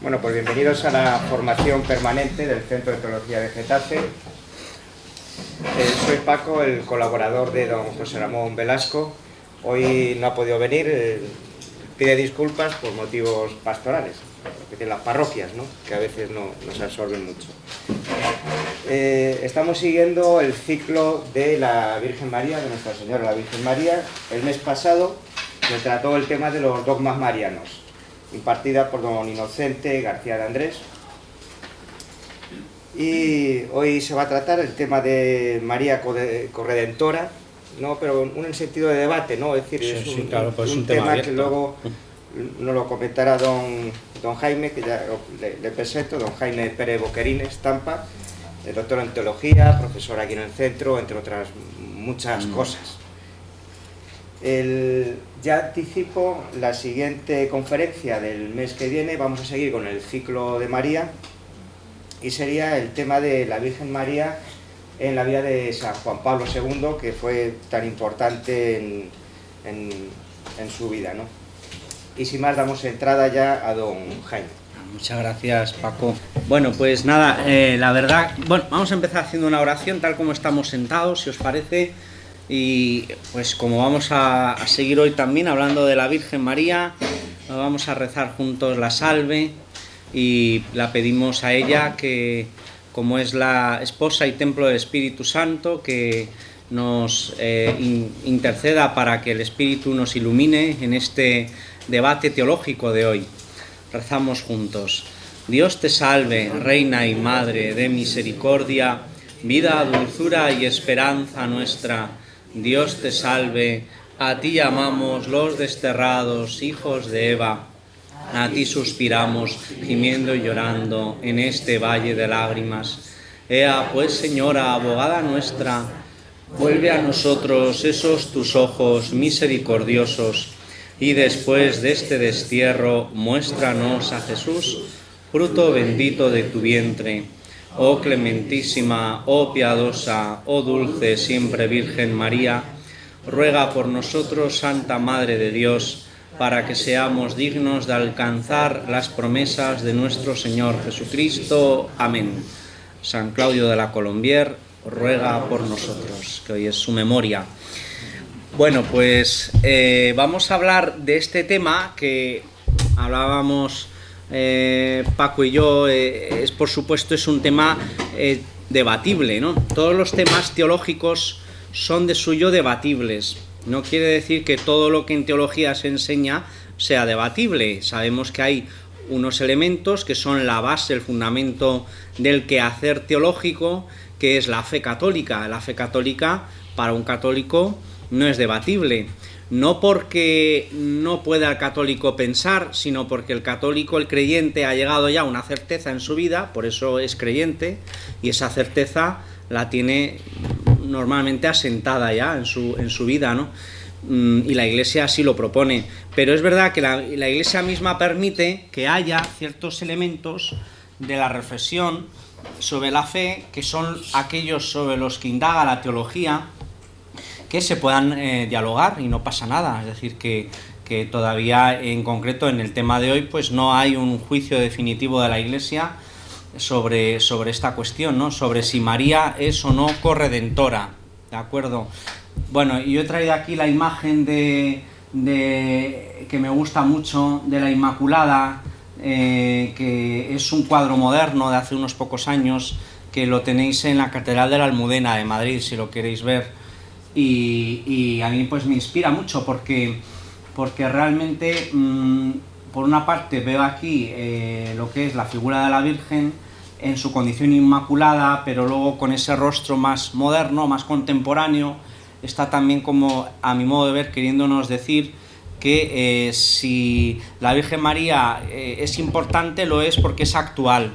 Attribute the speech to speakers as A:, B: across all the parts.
A: Bueno, pues bienvenidos a la formación permanente del Centro de Teología de Getafe. Soy Paco, el colaborador de don José Ramón Velasco. Hoy no ha podido venir, pide disculpas por motivos pastorales, de las parroquias, ¿no? Que a veces nos absorben mucho. Estamos siguiendo el ciclo de la Virgen María, de Nuestra Señora la Virgen María. El mes pasado se trató el tema de los dogmas marianos, impartida por don Inocente García de Andrés. Y hoy se va a tratar el tema de María Corredentora, ¿no? Pero en un sentido de debate, ¿no? Es decir, es un tema que luego nos lo comentará don Jaime, que ya le presento, don Jaime Pérez Boquerín Estampa, doctor en teología, profesor aquí en el centro, entre otras muchas cosas. Ya anticipo la siguiente conferencia del mes que viene. Vamos a seguir con el ciclo de María y sería el tema de la Virgen María en la vida de San Juan Pablo II, que fue tan importante en su vida, ¿no? Y sin más, damos entrada ya a don Jaime.
B: Muchas gracias, Paco. Bueno, pues nada, la verdad, bueno, vamos a empezar haciendo una oración tal como estamos sentados, si os parece. Y pues como vamos a seguir hoy también hablando de la Virgen María, vamos a rezar juntos la salve y la pedimos a ella que, como es la esposa y templo del Espíritu Santo, que nos interceda para que el Espíritu nos ilumine en este debate teológico de hoy. Rezamos juntos. Dios te salve, Reina y Madre de misericordia, vida, dulzura y esperanza nuestra. Dios te salve, a ti llamamos los desterrados hijos de Eva, a ti suspiramos, gimiendo y llorando en este valle de lágrimas. Ea pues, Señora, abogada nuestra, vuelve a nosotros esos tus ojos misericordiosos, y después de este destierro, muéstranos a Jesús, fruto bendito de tu vientre. Oh clementísima, oh piadosa, oh dulce siempre Virgen María, ruega por nosotros, Santa Madre de Dios, para que seamos dignos de alcanzar las promesas de nuestro Señor Jesucristo. Amén. San Claudio de la Colombier ruega por nosotros, que hoy es su memoria. Bueno, pues vamos a hablar de este tema que hablábamos Paco y yo. Por supuesto es un tema debatible, ¿no? Todos los temas teológicos son de suyo debatibles. No quiere decir que todo lo que en teología se enseña sea debatible. Sabemos que hay unos elementos que son la base, el fundamento del quehacer teológico, que es la fe católica. La fe católica, para un católico, no es debatible. No porque no pueda el católico pensar, sino porque el católico, el creyente, ha llegado ya a una certeza en su vida, por eso es creyente, y esa certeza la tiene normalmente asentada ya en su vida, ¿no? Y la Iglesia así lo propone. Pero es verdad que la Iglesia misma permite que haya ciertos elementos de la reflexión sobre la fe, que son aquellos sobre los que indaga la teología, que se puedan dialogar y no pasa nada. Es decir, que todavía en concreto en el tema de hoy pues no hay un juicio definitivo de la Iglesia sobre esta cuestión, ¿no? Sobre si María es o no corredentora, ¿de acuerdo? Bueno, yo he traído aquí la imagen que me gusta mucho, de la Inmaculada, que es un cuadro moderno de hace unos pocos años, que lo tenéis en la Catedral de la Almudena de Madrid, si lo queréis ver. Y a mí pues me inspira mucho porque realmente, por una parte veo aquí lo que es la figura de la Virgen en su condición inmaculada, pero luego con ese rostro más moderno, más contemporáneo, está también, como a mi modo de ver, queriéndonos decir que si la Virgen María es importante, lo es porque es actual,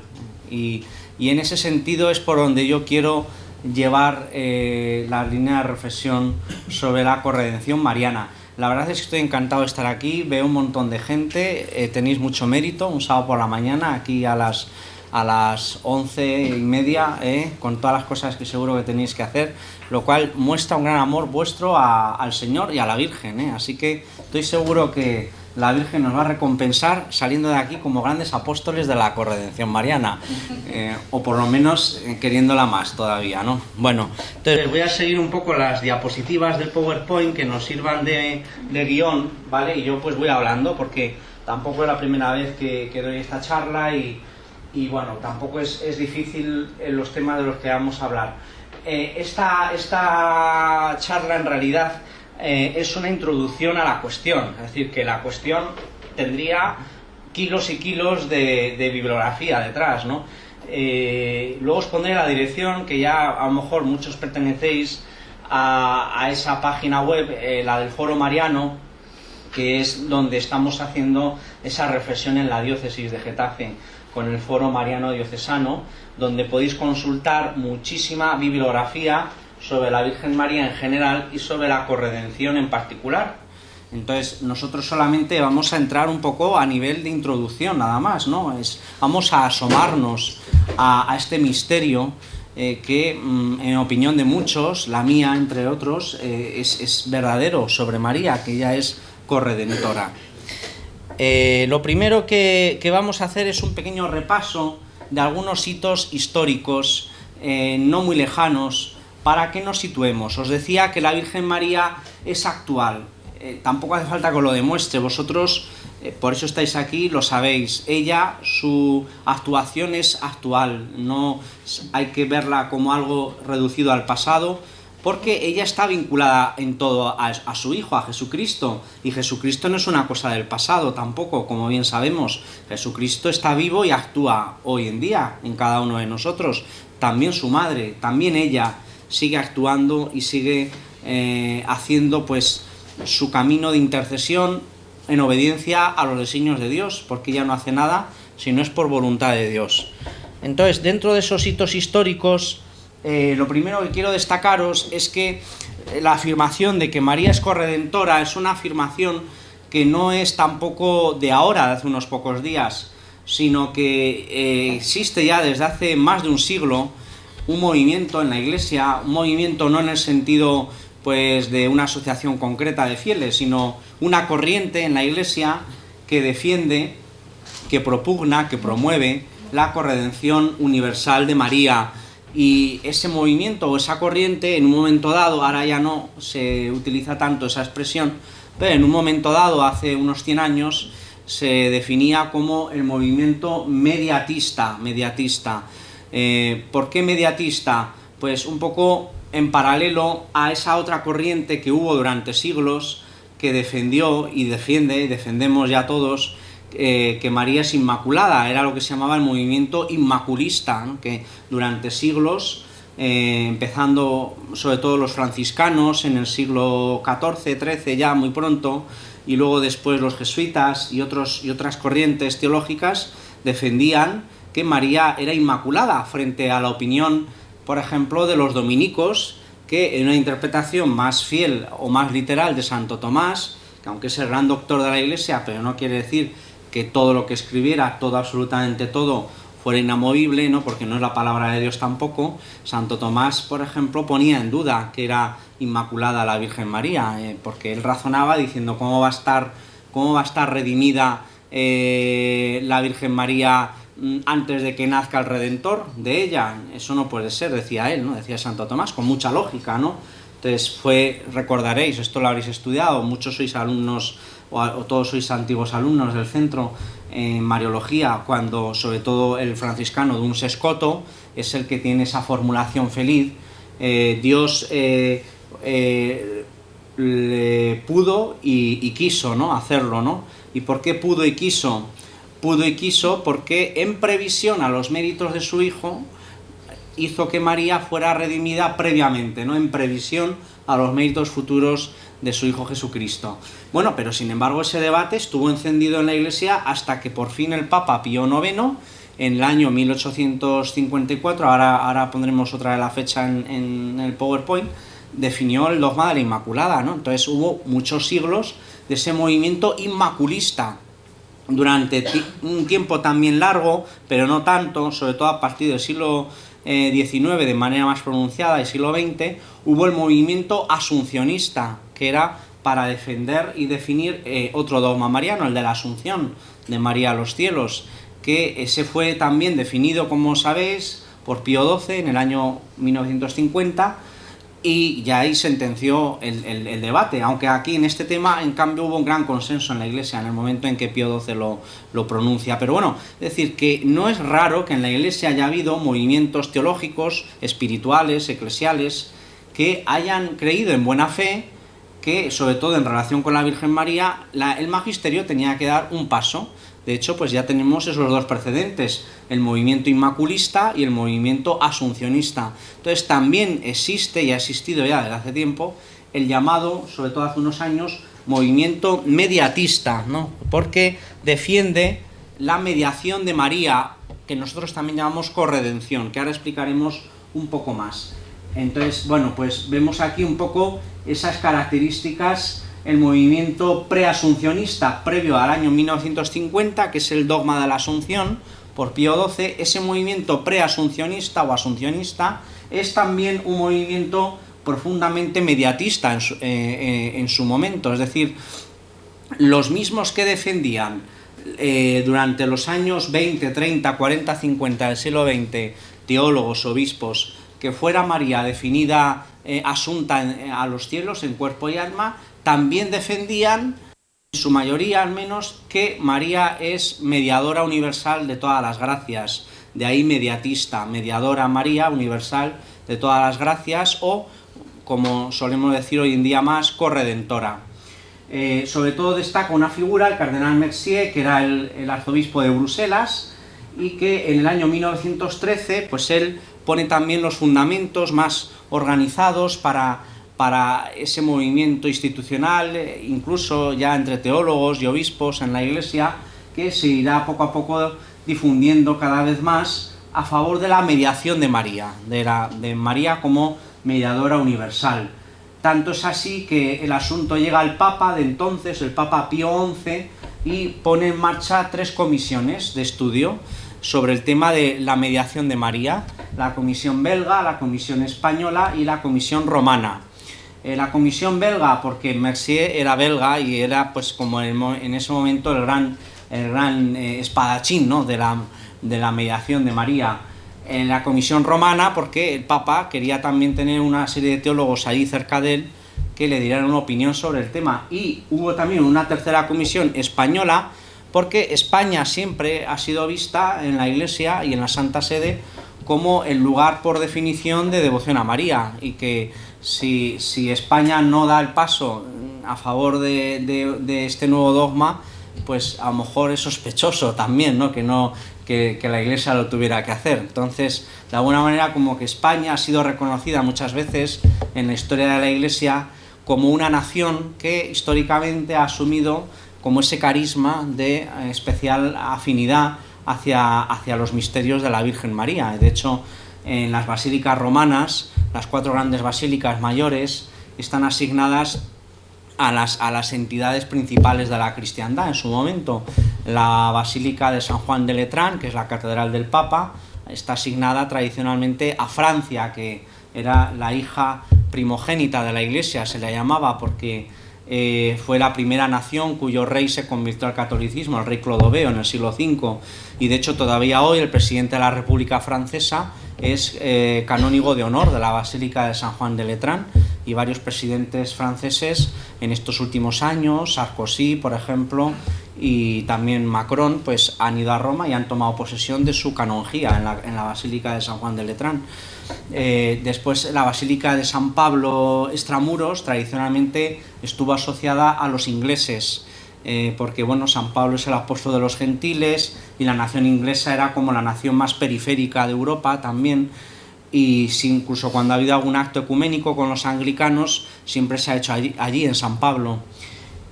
B: y en ese sentido es por donde yo quiero llevar la línea de reflexión sobre la corredención mariana. La verdad es que estoy encantado de estar aquí, veo un montón de gente, tenéis mucho mérito, un sábado por la mañana aquí a las 11:30, con todas las cosas que seguro que tenéis que hacer, lo cual muestra un gran amor vuestro al Señor y a la Virgen, así que estoy seguro que la Virgen nos va a recompensar saliendo de aquí como grandes apóstoles de la corredención mariana, o por lo menos queriéndola más todavía, ¿no? Bueno, entonces voy a seguir un poco las diapositivas del PowerPoint que nos sirvan de guión, ¿vale? Y yo pues voy hablando porque tampoco es la primera vez que doy esta charla y bueno, tampoco es difícil los temas de los que vamos a hablar. Esta charla en realidad es una introducción a la cuestión, es decir, que la cuestión tendría kilos y kilos de bibliografía detrás, ¿no? Luego os pondré la dirección, que ya a lo mejor muchos pertenecéis a esa página web, la del Foro Mariano, que es donde estamos haciendo esa reflexión en la diócesis de Getafe, con el Foro Mariano Diocesano, donde podéis consultar muchísima bibliografía sobre la Virgen María en general y sobre la corredención en particular. Entonces nosotros solamente vamos a entrar un poco a nivel de introducción nada más, ¿no? Vamos a asomarnos a este misterio que en opinión de muchos, la mía entre otros, es verdadero sobre María, que ella es corredentora. Lo primero que vamos a hacer es un pequeño repaso de algunos hitos históricos no muy lejanos, para que nos situemos. Os decía que la Virgen María es actual. Tampoco hace falta que os lo demuestre. Vosotros, por eso estáis aquí, lo sabéis. Ella, su actuación es actual. No hay que verla como algo reducido al pasado, porque ella está vinculada en todo a su Hijo, a Jesucristo. Y Jesucristo no es una cosa del pasado tampoco, como bien sabemos. Jesucristo está vivo y actúa hoy en día en cada uno de nosotros. También su madre, también ella sigue actuando y sigue haciendo pues su camino de intercesión en obediencia a los designios de Dios, porque ella no hace nada si no es por voluntad de Dios. Entonces, dentro de esos hitos históricos, lo primero que quiero destacaros es que la afirmación de que María es corredentora es una afirmación que no es tampoco de ahora, de hace unos pocos días, sino que existe ya desde hace más de un siglo un movimiento en la Iglesia, un movimiento no en el sentido pues de una asociación concreta de fieles, sino una corriente en la Iglesia que defiende, que propugna, que promueve la corredención universal de María. Y ese movimiento o esa corriente, en un momento dado, ahora ya no se utiliza tanto esa expresión, pero en un momento dado, hace unos 100 años, se definía como el movimiento mediatista. ¿Por qué mediatista? Pues un poco en paralelo a esa otra corriente que hubo durante siglos, que defendió y defendemos ya todos, que María es inmaculada. Era lo que se llamaba el movimiento inmaculista, ¿no? Que durante siglos, empezando sobre todo los franciscanos en el siglo XIV, XIII ya muy pronto, y luego después los jesuitas y otras corrientes teológicas defendían que María era inmaculada frente a la opinión, por ejemplo, de los dominicos, que en una interpretación más fiel o más literal de Santo Tomás, que aunque es el gran doctor de la Iglesia, pero no quiere decir que todo lo que escribiera, absolutamente todo, fuera inamovible, ¿no? Porque no es la palabra de Dios tampoco. Santo Tomás, por ejemplo, ponía en duda que era inmaculada la Virgen María, porque él razonaba diciendo cómo va a estar redimida la Virgen María antes de que nazca el Redentor de ella. Eso no puede ser, decía él, ¿no? Decía Santo Tomás, con mucha lógica, ¿no? Entonces recordaréis, esto lo habréis estudiado, muchos sois alumnos o todos sois antiguos alumnos del centro en Mariología, cuando sobre todo el franciscano Duns Scoto es el que tiene esa formulación feliz. Dios le pudo y quiso, ¿no? Hacerlo, ¿no? ¿Y por qué pudo y quiso? Pudo y quiso porque en previsión a los méritos de su Hijo hizo que María fuera redimida previamente, ¿no? En previsión a los méritos futuros de su Hijo Jesucristo. Bueno, pero sin embargo ese debate estuvo encendido en la Iglesia hasta que por fin el Papa Pío IX, en el año 1854, ahora pondremos otra de la fecha en el PowerPoint, definió el dogma de la Inmaculada, ¿no? Entonces hubo muchos siglos de ese movimiento inmaculista. Durante un tiempo también largo, pero no tanto, sobre todo a partir del siglo XIX de manera más pronunciada, y siglo XX, hubo el movimiento asuncionista, que era para defender y definir otro dogma mariano, el de la Asunción de María a los cielos, que ese fue también definido, como sabéis, por Pío XII en el año 1950, y ya ahí sentenció el debate, aunque aquí en este tema en cambio hubo un gran consenso en la Iglesia en el momento en que Pío XII lo pronuncia. Pero bueno, es decir, que no es raro que en la Iglesia haya habido movimientos teológicos, espirituales, eclesiales, que hayan creído en buena fe que, sobre todo en relación con la Virgen María, el magisterio tenía que dar un paso. De hecho, pues ya tenemos esos dos precedentes, el movimiento inmaculista y el movimiento asuncionista. Entonces también existe, y ha existido ya desde hace tiempo, el llamado, sobre todo hace unos años, movimiento mediatista, ¿no? Porque defiende la mediación de María, que nosotros también llamamos corredención, que ahora explicaremos un poco más. Entonces, bueno, pues vemos aquí un poco esas características. El movimiento preasuncionista previo al año 1950, que es el dogma de la Asunción por Pío XII, ese movimiento preasuncionista o asuncionista es también un movimiento profundamente mediatista en su momento. Es decir, los mismos que defendían durante los años 20, 30, 40, 50 del siglo XX, teólogos, obispos, que fuera María definida asunta a los cielos en cuerpo y alma, también defendían, en su mayoría al menos, que María es mediadora universal de todas las gracias. De ahí mediatista, mediadora María universal de todas las gracias, o, como solemos decir hoy en día más, corredentora. Sobre todo destaca una figura, el cardenal Mercier, que era el arzobispo de Bruselas, y que en el año 1913, pues él pone también los fundamentos más organizados para ese movimiento institucional, incluso ya entre teólogos y obispos en la Iglesia, que se irá poco a poco difundiendo cada vez más a favor de la mediación de María, de María como mediadora universal. Tanto es así que el asunto llega al Papa de entonces, el Papa Pío XI, y pone en marcha 3 comisiones de estudio sobre el tema de la mediación de María: la comisión belga, la comisión española y la comisión romana. La comisión belga, porque Mercier era belga y era, pues, como en ese momento el gran espadachín, ¿no?, de la mediación de María. En la comisión romana, porque el Papa quería también tener una serie de teólogos allí cerca de él que le dieran una opinión sobre el tema. Y hubo también una tercera comisión española, porque España siempre ha sido vista en la Iglesia y en la Santa Sede como el lugar por definición de devoción a María, y que si España no da el paso a favor de este nuevo dogma, pues a lo mejor es sospechoso también, ¿no?, que la Iglesia lo tuviera que hacer. Entonces, de alguna manera, como que España ha sido reconocida muchas veces en la historia de la Iglesia como una nación que históricamente ha asumido como ese carisma de especial afinidad hacia los misterios de la Virgen María. De hecho, en las basílicas romanas, las 4 grandes basílicas mayores están asignadas a las entidades principales de la cristiandad en su momento. La Basílica de San Juan de Letrán, que es la catedral del Papa, está asignada tradicionalmente a Francia, que era la hija primogénita de la Iglesia, se le llamaba, porque fue la primera nación cuyo rey se convirtió al catolicismo, el rey Clodoveo, en el siglo V, y de hecho todavía hoy el presidente de la República Francesa es canónigo de honor de la Basílica de San Juan de Letrán, y varios presidentes franceses en estos últimos años, Sarkozy, por ejemplo, y también Macron, pues han ido a Roma y han tomado posesión de su canonjía en la Basílica de San Juan de Letrán. Después, la Basílica de San Pablo Extramuros tradicionalmente estuvo asociada a los ingleses, porque bueno, San Pablo es el apóstol de los gentiles y la nación inglesa era como la nación más periférica de Europa también. Y incluso cuando ha habido algún acto ecuménico con los anglicanos, siempre se ha hecho allí en San Pablo.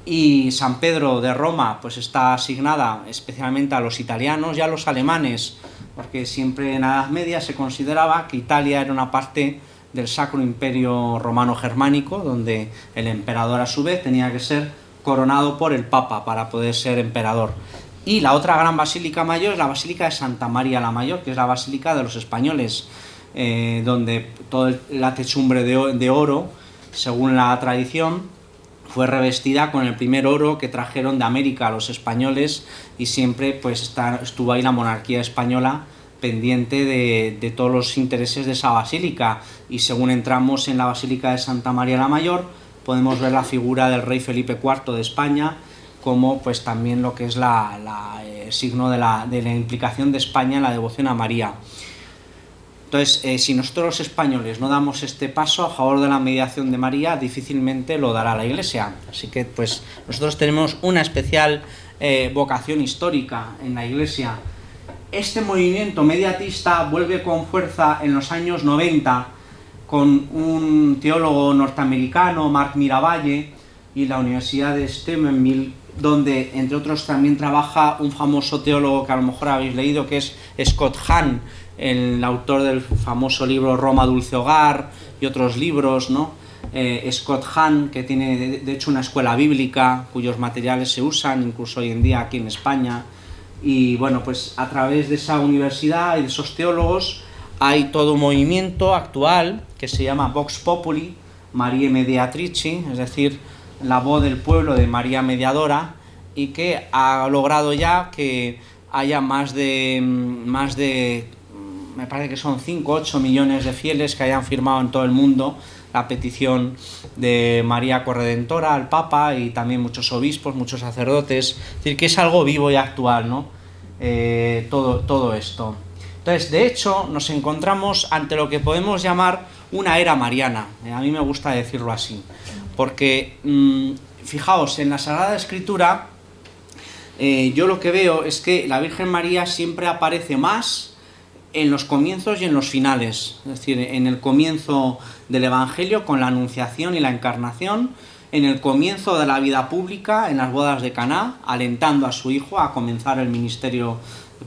B: Y San Pedro de Roma, pues está asignada especialmente a los italianos y a los alemanes, porque siempre en la Edad Media se consideraba que Italia era una parte del Sacro Imperio Romano Germánico, donde el emperador a su vez tenía que ser coronado por el Papa para poder ser emperador. Y la otra gran basílica mayor es la Basílica de Santa María la Mayor, que es la basílica de los españoles, donde toda la techumbre de oro, según la tradición, fue revestida con el primer oro que trajeron de América los españoles, y siempre pues estuvo ahí la monarquía española pendiente de todos los intereses de esa basílica. Y según entramos en la Basílica de Santa María la Mayor, podemos ver la figura del rey Felipe IV de España, como pues también lo que es el signo de la implicación de España en la devoción a María. Entonces, si nosotros los españoles no damos este paso a favor de la mediación de María, difícilmente lo dará la Iglesia. Así que pues nosotros tenemos una especial vocación histórica en la Iglesia. Este movimiento mediatista vuelve con fuerza en los años 90 con un teólogo norteamericano, Mark Miravalle, y la Universidad de Steubenville, donde entre otros también trabaja un famoso teólogo que a lo mejor habéis leído, que es Scott Hahn, el autor del famoso libro Roma Dulce Hogar y otros libros, ¿no? Scott Hahn, que tiene de hecho una escuela bíblica cuyos materiales se usan incluso hoy en día aquí en España. Y bueno, pues a través de esa universidad y de esos teólogos hay todo un movimiento actual que se llama Vox Populi, Mariae Mediatrici, es decir, la voz del pueblo de María Mediadora, y que ha logrado ya que haya más de me parece que son 5 o 8 millones de fieles que hayan firmado en todo el mundo la petición de María Corredentora al Papa, y también muchos obispos, muchos sacerdotes. Es decir, que es algo vivo y actual, ¿no? Todo esto. Entonces, de hecho, nos encontramos ante lo que podemos llamar una era mariana. A mí me gusta decirlo así, porque fijaos, en la Sagrada Escritura yo lo que veo es que la Virgen María siempre aparece más en los comienzos y en los finales. Es decir, en el comienzo del Evangelio con la Anunciación y la Encarnación, en el comienzo de la vida pública, en las bodas de Caná, alentando a su hijo a comenzar el ministerio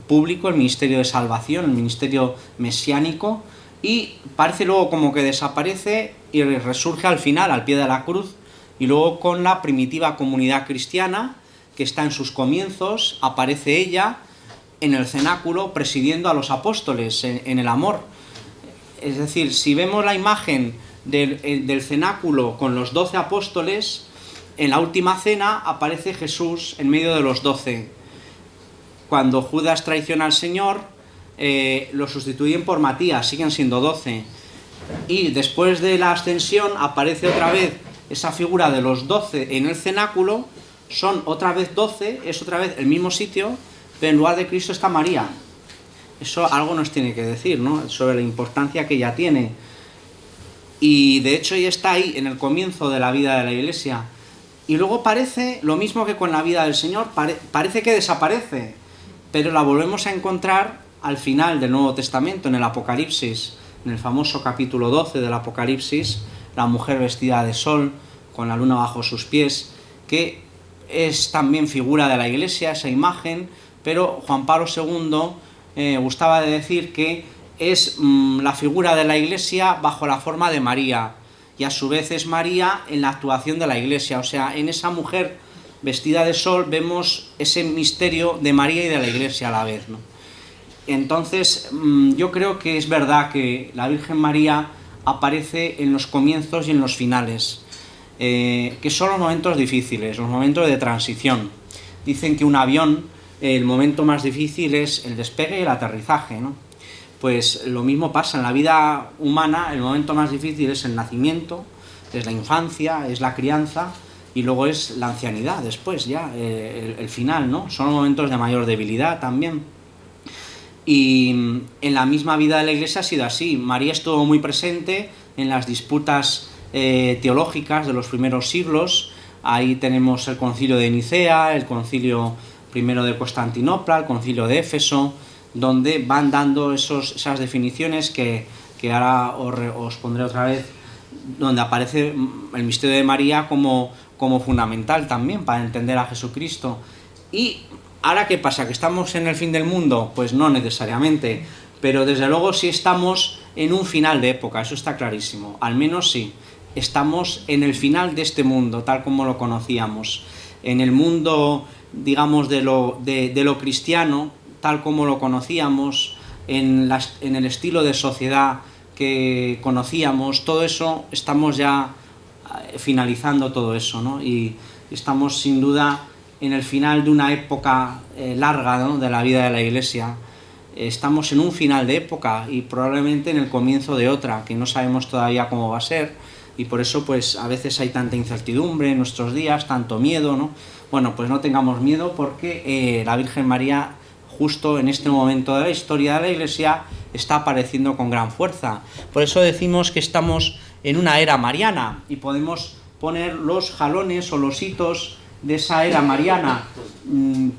B: público, el ministerio de salvación, el ministerio mesiánico, y parece luego como que desaparece y resurge al final, al pie de la cruz, y luego con la primitiva comunidad cristiana, que está en sus comienzos, aparece ella en el cenáculo presidiendo a los apóstoles en el amor. Es decir, si vemos la imagen del cenáculo con los 12 apóstoles, en la última cena aparece Jesús en medio de los 12. Cuando Judas traiciona al Señor, lo sustituyen por Matías, siguen siendo 12. Y después de la ascensión aparece otra vez esa figura de los 12 en el cenáculo, son otra vez 12, es otra vez el mismo sitio, pero en lugar de Cristo está María. Eso algo nos tiene que decir, ¿no?, sobre la importancia que ella tiene. Y de hecho ella está ahí en el comienzo de la vida de la Iglesia. Y luego parece, lo mismo que con la vida del Señor, parece que desaparece, pero la volvemos a encontrar al final del Nuevo Testamento, en el Apocalipsis, en el famoso capítulo 12 del Apocalipsis, la mujer vestida de sol, con la luna bajo sus pies, que es también figura de la Iglesia, esa imagen, pero Juan Pablo II gustaba de decir que es la figura de la Iglesia bajo la forma de María, y a su vez es María en la actuación de la Iglesia. O sea, en esa mujer vestida de sol vemos ese misterio de María y de la Iglesia a la vez, ¿no? Entonces, yo creo que es verdad que la Virgen María aparece en los comienzos y en los finales, que son los momentos difíciles, los momentos de transición. Dicen que un avión, el momento más difícil es el despegue y el aterrizaje, ¿no? Pues lo mismo pasa en la vida humana. El momento más difícil es el nacimiento, es la infancia, es la crianza, y luego es la ancianidad, después ya, el final, ¿no? Son momentos de mayor debilidad también. Y en la misma vida de la Iglesia ha sido así. María estuvo muy presente en las disputas teológicas de los primeros siglos. Ahí tenemos el concilio de Nicea, el concilio primero de Constantinopla, el concilio de Éfeso, donde van dando esas definiciones que ahora os pondré otra vez, donde aparece el misterio de María como fundamental también para entender a Jesucristo. Y ahora, ¿qué pasa? ¿Que estamos en el fin del mundo? Pues no necesariamente, pero desde luego sí estamos en un final de época, eso está clarísimo. Al menos sí, estamos en el final de este mundo, tal como lo conocíamos. En el mundo, digamos, de lo cristiano, tal como lo conocíamos, en el estilo de sociedad que conocíamos, todo eso estamos ya finalizando todo eso, ¿no? Y estamos sin duda en el final de una época larga, ¿no?, de la vida de la Iglesia. Estamos en un final de época y probablemente en el comienzo de otra, que no sabemos todavía cómo va a ser, y por eso pues a veces hay tanta incertidumbre en nuestros días, tanto miedo, ¿no? Bueno, pues no tengamos miedo, porque la Virgen María, justo en este momento de la historia de la Iglesia, está apareciendo con gran fuerza. Por eso decimos que estamos en una era mariana y podemos poner los jalones o los hitos de esa era mariana.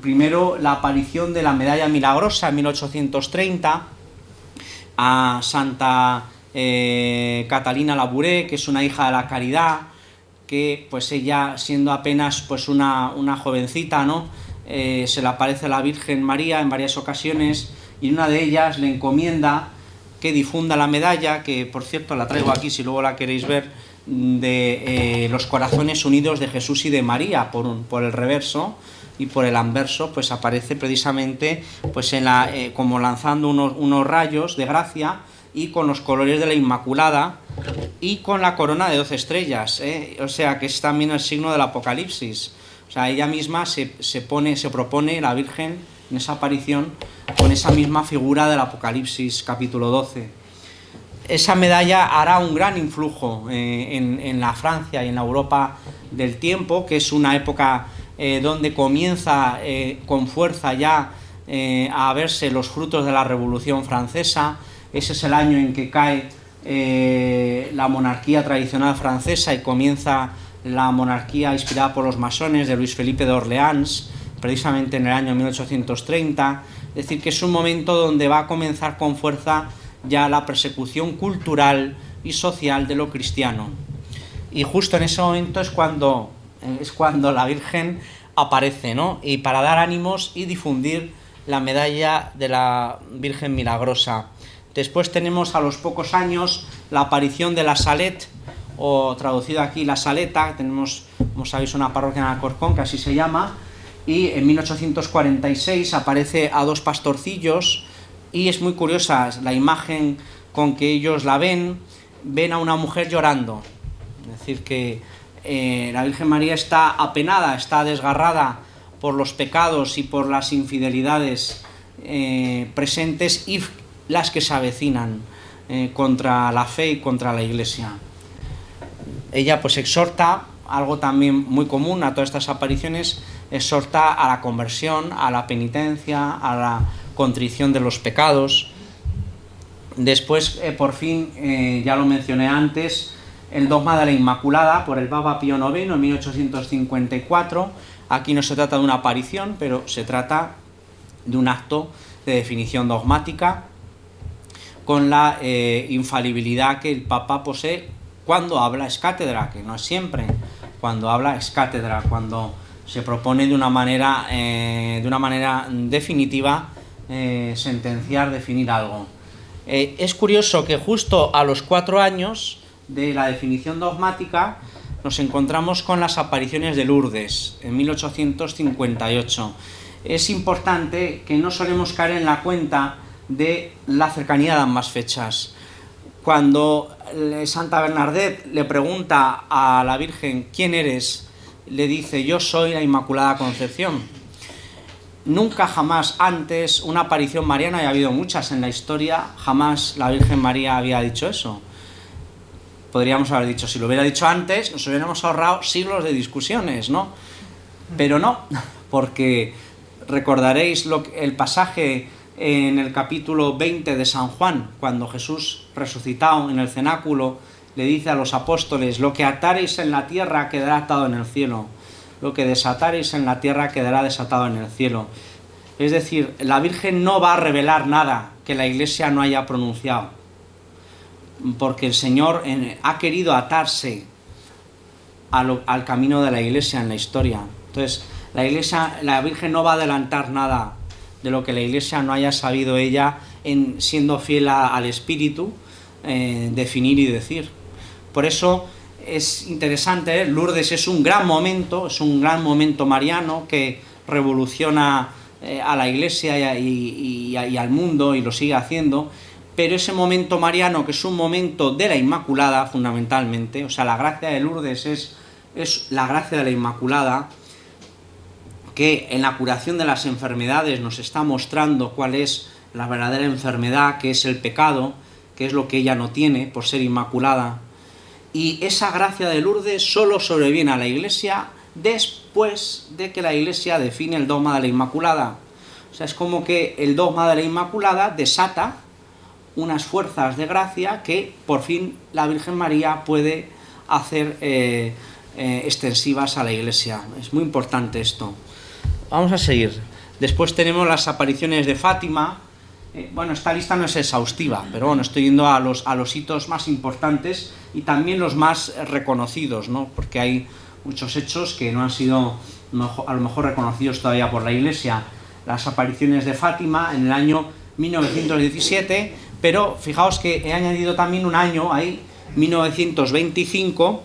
B: Primero, la aparición de la medalla milagrosa en 1830 a Santa Catalina Labouré, que es una hija de la Caridad, que pues ella, siendo apenas pues una jovencita, ¿no?, se le aparece a la Virgen María en varias ocasiones, y en una de ellas le encomienda que difunda la medalla, que por cierto la traigo aquí si luego la queréis ver, de los corazones unidos de Jesús y de María, por el reverso, y por el anverso pues aparece precisamente pues como lanzando unos rayos de gracia, y con los colores de la Inmaculada y con la corona de 12 estrellas, o sea que es también el signo del Apocalipsis. O sea, ella misma se propone, la Virgen, en esa aparición, con esa misma figura del Apocalipsis capítulo 12. Esa medalla hará un gran influjo en la Francia y en la Europa del tiempo, que es una época donde comienza con fuerza ya a verse los frutos de la Revolución Francesa. Ese es el año en que cae la monarquía tradicional francesa y comienza la monarquía inspirada por los masones de Luis Felipe de Orleans, precisamente en el año 1830. Es decir, que es un momento donde va a comenzar con fuerza ya la persecución cultural y social de lo cristiano. Y justo en ese momento es cuando la Virgen aparece, ¿no?, y para dar ánimos y difundir la medalla de la Virgen Milagrosa. Después tenemos, a los pocos años, la aparición de la Salette, o traducido aquí la Saleta. Tenemos, como sabéis, una parroquia en Alcorcón que así se llama, y en 1846 aparece a dos pastorcillos, y es muy curiosa la imagen con que ellos la ven a una mujer llorando. Es decir, que la Virgen María está apenada, está desgarrada por los pecados y por las infidelidades presentes y las que se avecinan contra la fe y contra la Iglesia. Ella pues exhorta, algo también muy común a todas estas apariciones, exhorta a la conversión, a la penitencia, a la contrición de los pecados. Después, por fin, ya lo mencioné antes, el dogma de la Inmaculada por el Papa Pío IX en 1854. Aquí no se trata de una aparición, pero se trata de un acto de definición dogmática, con la infalibilidad que el Papa posee cuando habla ex cátedra, que no es siempre. Cuando habla ex cátedra, cuando se propone de una manera definitiva sentenciar, definir algo. Es curioso que justo a los 4 años de la definición dogmática nos encontramos con las apariciones de Lourdes en 1858. Es importante que no solemos caer en la cuenta de la cercanía de ambas fechas. Cuando Santa Bernadette le pregunta a la Virgen ¿quién eres?, le dice: yo soy la Inmaculada Concepción. Nunca jamás antes una aparición mariana, y ha habido muchas en la historia, jamás la Virgen María había dicho eso. Podríamos haber dicho, si lo hubiera dicho antes, nos hubiéramos ahorrado siglos de discusiones, ¿no? Pero no, porque recordaréis el pasaje en el capítulo 20 de San Juan, cuando Jesús, resucitado en el cenáculo, le dice a los apóstoles: lo que atareis en la tierra quedará atado en el cielo, lo que desatareis en la tierra quedará desatado en el cielo. Es decir, la Virgen no va a revelar nada que la Iglesia no haya pronunciado, porque el Señor ha querido atarse al camino de la Iglesia en la historia. Entonces, la Virgen no va a adelantar nada de lo que la Iglesia no haya sabido ella, siendo fiel al Espíritu, definir y decir. Por eso es interesante, Lourdes es un gran momento mariano que revoluciona a la Iglesia y al mundo, y lo sigue haciendo, pero ese momento mariano, que es un momento de la Inmaculada fundamentalmente, o sea, la gracia de Lourdes es la gracia de la Inmaculada, que en la curación de las enfermedades nos está mostrando cuál es la verdadera enfermedad, que es el pecado, que es lo que ella no tiene por ser inmaculada. Y esa gracia de Lourdes solo sobreviene a la Iglesia después de que la Iglesia define el dogma de la Inmaculada. O sea, es como que el dogma de la Inmaculada desata unas fuerzas de gracia que por fin la Virgen María puede hacer extensivas a la Iglesia. Es muy importante esto. Vamos a seguir. Después tenemos las apariciones de Fátima. Bueno, esta lista no es exhaustiva, pero bueno, estoy yendo a los hitos más importantes y también los más reconocidos, ¿no? Porque hay muchos hechos que no han sido a lo mejor reconocidos todavía por la Iglesia. Las apariciones de Fátima en el año 1917, pero fijaos que he añadido también un año ahí, 1925,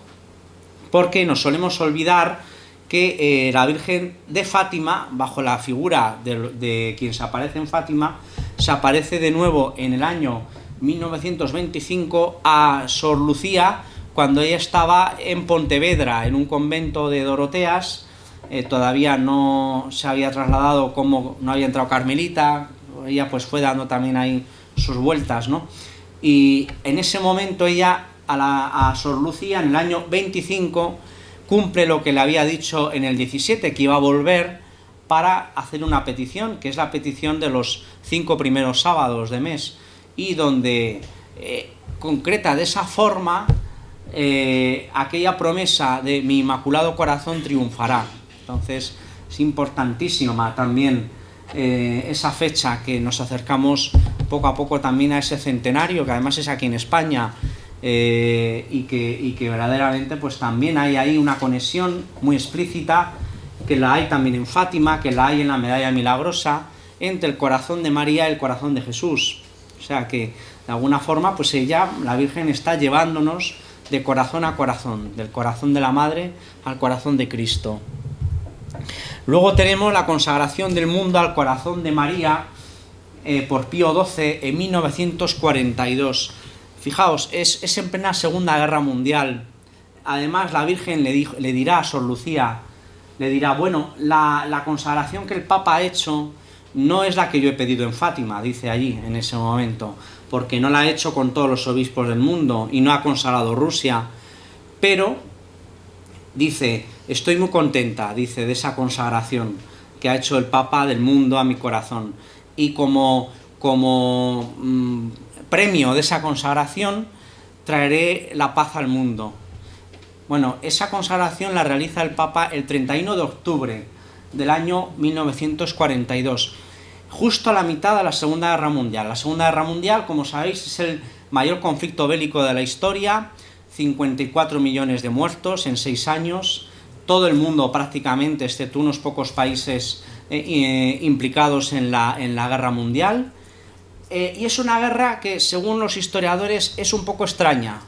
B: porque nos solemos olvidar que la Virgen de Fátima, bajo la figura de quien se aparece en Fátima, se aparece de nuevo en el año 1925 a Sor Lucía, cuando ella estaba en Pontevedra, en un convento de Doroteas. Todavía no se había trasladado, como no había entrado carmelita, ella pues fue dando también ahí sus vueltas, ¿no? Y en ese momento ella, a Sor Lucía, en el año 25, cumple lo que le había dicho en el 17, que iba a volver para hacer una petición, que es la petición de los 5 primeros sábados de mes, y donde concreta de esa forma aquella promesa de mi Inmaculado Corazón triunfará. Entonces es importantísima también esa fecha, que nos acercamos poco a poco también a ese centenario, que además es aquí en España, y que verdaderamente pues también hay ahí una conexión muy explícita, que la hay también en Fátima, que la hay en la Medalla Milagrosa, entre el corazón de María y el corazón de Jesús. O sea que de alguna forma pues ella, la Virgen, está llevándonos de corazón a corazón, del corazón de la Madre al corazón de Cristo. Luego tenemos la consagración del mundo al corazón de María por Pío XII en 1942. Fijaos, es en plena Segunda Guerra Mundial. Además, la Virgen le dirá a Sor Lucía, le dirá, bueno, la consagración que el Papa ha hecho no es la que yo he pedido en Fátima, dice allí en ese momento, porque no la ha hecho con todos los obispos del mundo y no ha consagrado Rusia, pero dice, estoy muy contenta, dice, de esa consagración que ha hecho el Papa del mundo a mi corazón, y como premio de esa consagración traeré la paz al mundo. Bueno, esa consagración la realiza el Papa el 31 de octubre del año 1942, justo a la mitad de la Segunda Guerra Mundial. La Segunda Guerra Mundial, como sabéis, es el mayor conflicto bélico de la historia, 54 millones de muertos en 6 años, todo el mundo prácticamente, excepto unos pocos países implicados en la Guerra Mundial. Y es una guerra que, según los historiadores, es un poco extraña.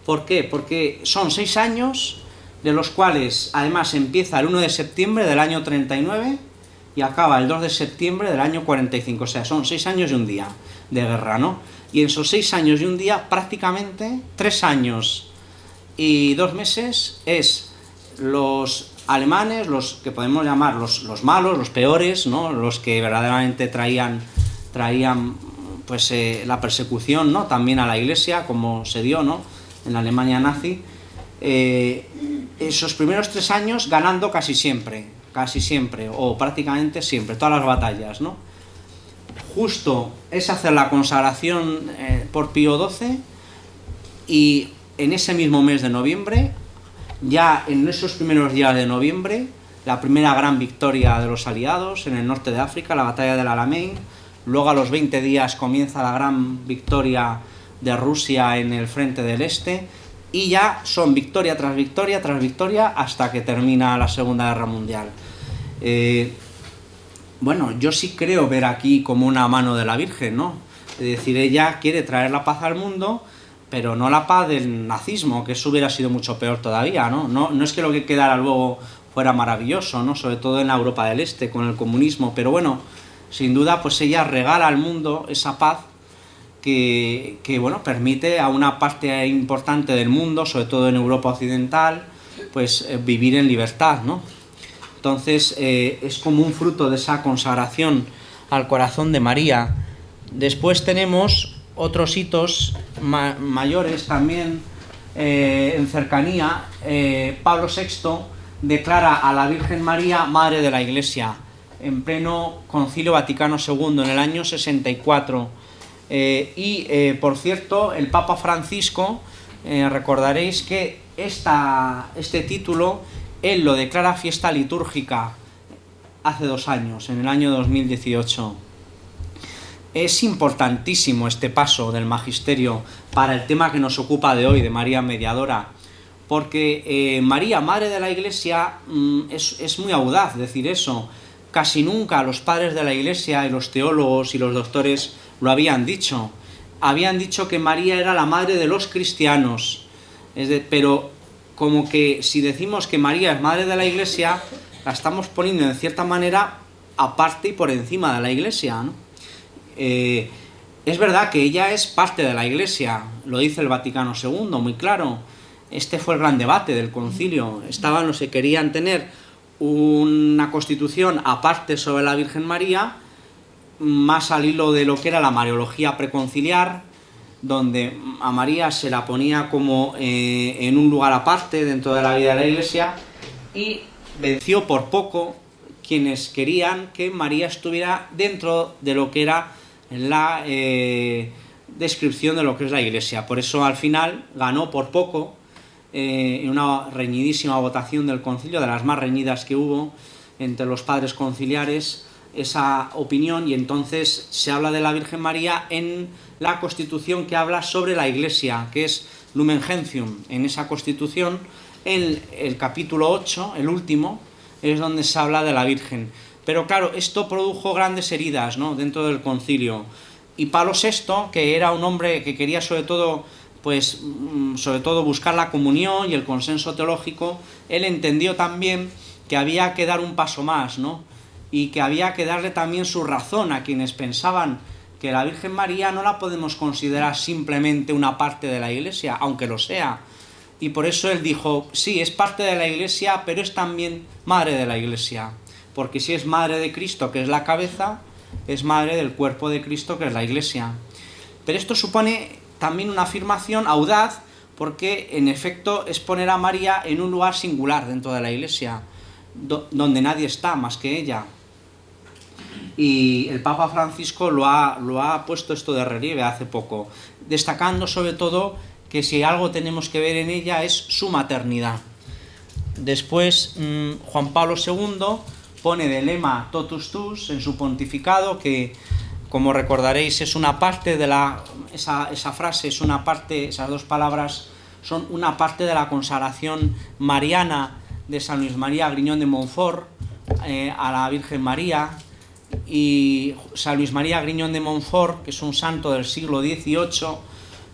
B: ¿Por qué? Porque son 6 años, de los cuales además empieza el 1 de septiembre del año 39 y acaba el 2 de septiembre del año 45. O sea, son 6 años y un día de guerra, ¿no? Y en esos 6 años y un día, prácticamente 3 años y 2 meses es los alemanes, los que podemos llamar los malos, los peores, ¿no? Los que verdaderamente traían pues la persecución, ¿no? También a la Iglesia, como se dio, ¿no? En la Alemania nazi. Esos primeros 3 años ganando casi siempre, o prácticamente siempre, todas las batallas, ¿no? Justo es hacer la consagración por Pío XII, y en ese mismo mes de noviembre, ya en esos primeros días de noviembre, la primera gran victoria de los aliados en el norte de África, la batalla del Alamein. Luego a los 20 días comienza la gran victoria de Rusia en el frente del Este, y ya son victoria tras victoria tras victoria hasta que termina la Segunda Guerra Mundial. Bueno, yo sí creo ver aquí como una mano de la Virgen, ¿no? Es decir, ella quiere traer la paz al mundo, pero no la paz del nazismo, que eso hubiera sido mucho peor todavía, ¿no? No es que lo que quedara luego fuera maravilloso, ¿no? Sobre todo en la Europa del Este, con el comunismo, pero bueno, sin duda, pues ella regala al mundo esa paz, bueno, permite a una parte importante del mundo, sobre todo en Europa occidental, pues vivir en libertad, ¿no? Entonces es como un fruto de esa consagración al corazón de María. Después tenemos otros hitos mayores también en cercanía. Pablo VI declara a la Virgen María Madre de la Iglesia en pleno Concilio Vaticano II en el año 64. Por cierto, el Papa Francisco, recordaréis que este título él lo declara fiesta litúrgica hace 2 años, en el año 2018. Es importantísimo este paso del magisterio para el tema que nos ocupa de hoy, de María Mediadora, porque María, Madre de la Iglesia, es muy audaz decir eso. Casi nunca los padres de la Iglesia y los teólogos y los doctores lo habían dicho. Habían dicho que María era la madre de los cristianos, pero como que si decimos que María es madre de la Iglesia, la estamos poniendo en cierta manera aparte y por encima de la Iglesia, ¿no? Es verdad que ella es parte de la Iglesia, lo dice el Vaticano II, muy claro. Este fue el gran debate del concilio. Estaban los que querían tener una constitución aparte sobre la Virgen María, más al hilo de lo que era la mariología preconciliar, donde a María se la ponía como en un lugar aparte dentro de la vida de la Iglesia, y venció por poco quienes querían que María estuviera dentro de lo que era la descripción de lo que es la Iglesia. Por eso al final ganó por poco, en una reñidísima votación del concilio, de las más reñidas que hubo entre los padres conciliares, esa opinión, y entonces se habla de la Virgen María en la Constitución que habla sobre la Iglesia, que es Lumen Gentium. En esa Constitución, en el capítulo 8, el último, es donde se habla de la Virgen. Pero claro, esto produjo grandes heridas, ¿no?, dentro del concilio. Y Pablo VI, que era un hombre que quería sobre todo buscar la comunión y el consenso teológico, él entendió también que había que dar un paso más, ¿no?, y que había que darle también su razón a quienes pensaban que la Virgen María no la podemos considerar simplemente una parte de la Iglesia, aunque lo sea. Y por eso él dijo, sí, es parte de la Iglesia, pero es también madre de la Iglesia. Porque si es madre de Cristo, que es la cabeza, es madre del cuerpo de Cristo, que es la Iglesia. Pero esto supone también una afirmación audaz, porque en efecto es poner a María en un lugar singular dentro de la Iglesia, donde nadie está más que ella. Y el Papa Francisco lo ha puesto esto de relieve hace poco, destacando sobre todo que si algo tenemos que ver en ella es su maternidad. Después Juan Pablo II pone de lema Totus Tus en su pontificado, que como recordaréis es una parte de esa frase, es una parte, esas dos palabras son una parte de la consagración mariana de San Luis María Griñón de Montfort a la Virgen María. Y San Luis María Griñón de Montfort, que es un santo del siglo XVIII,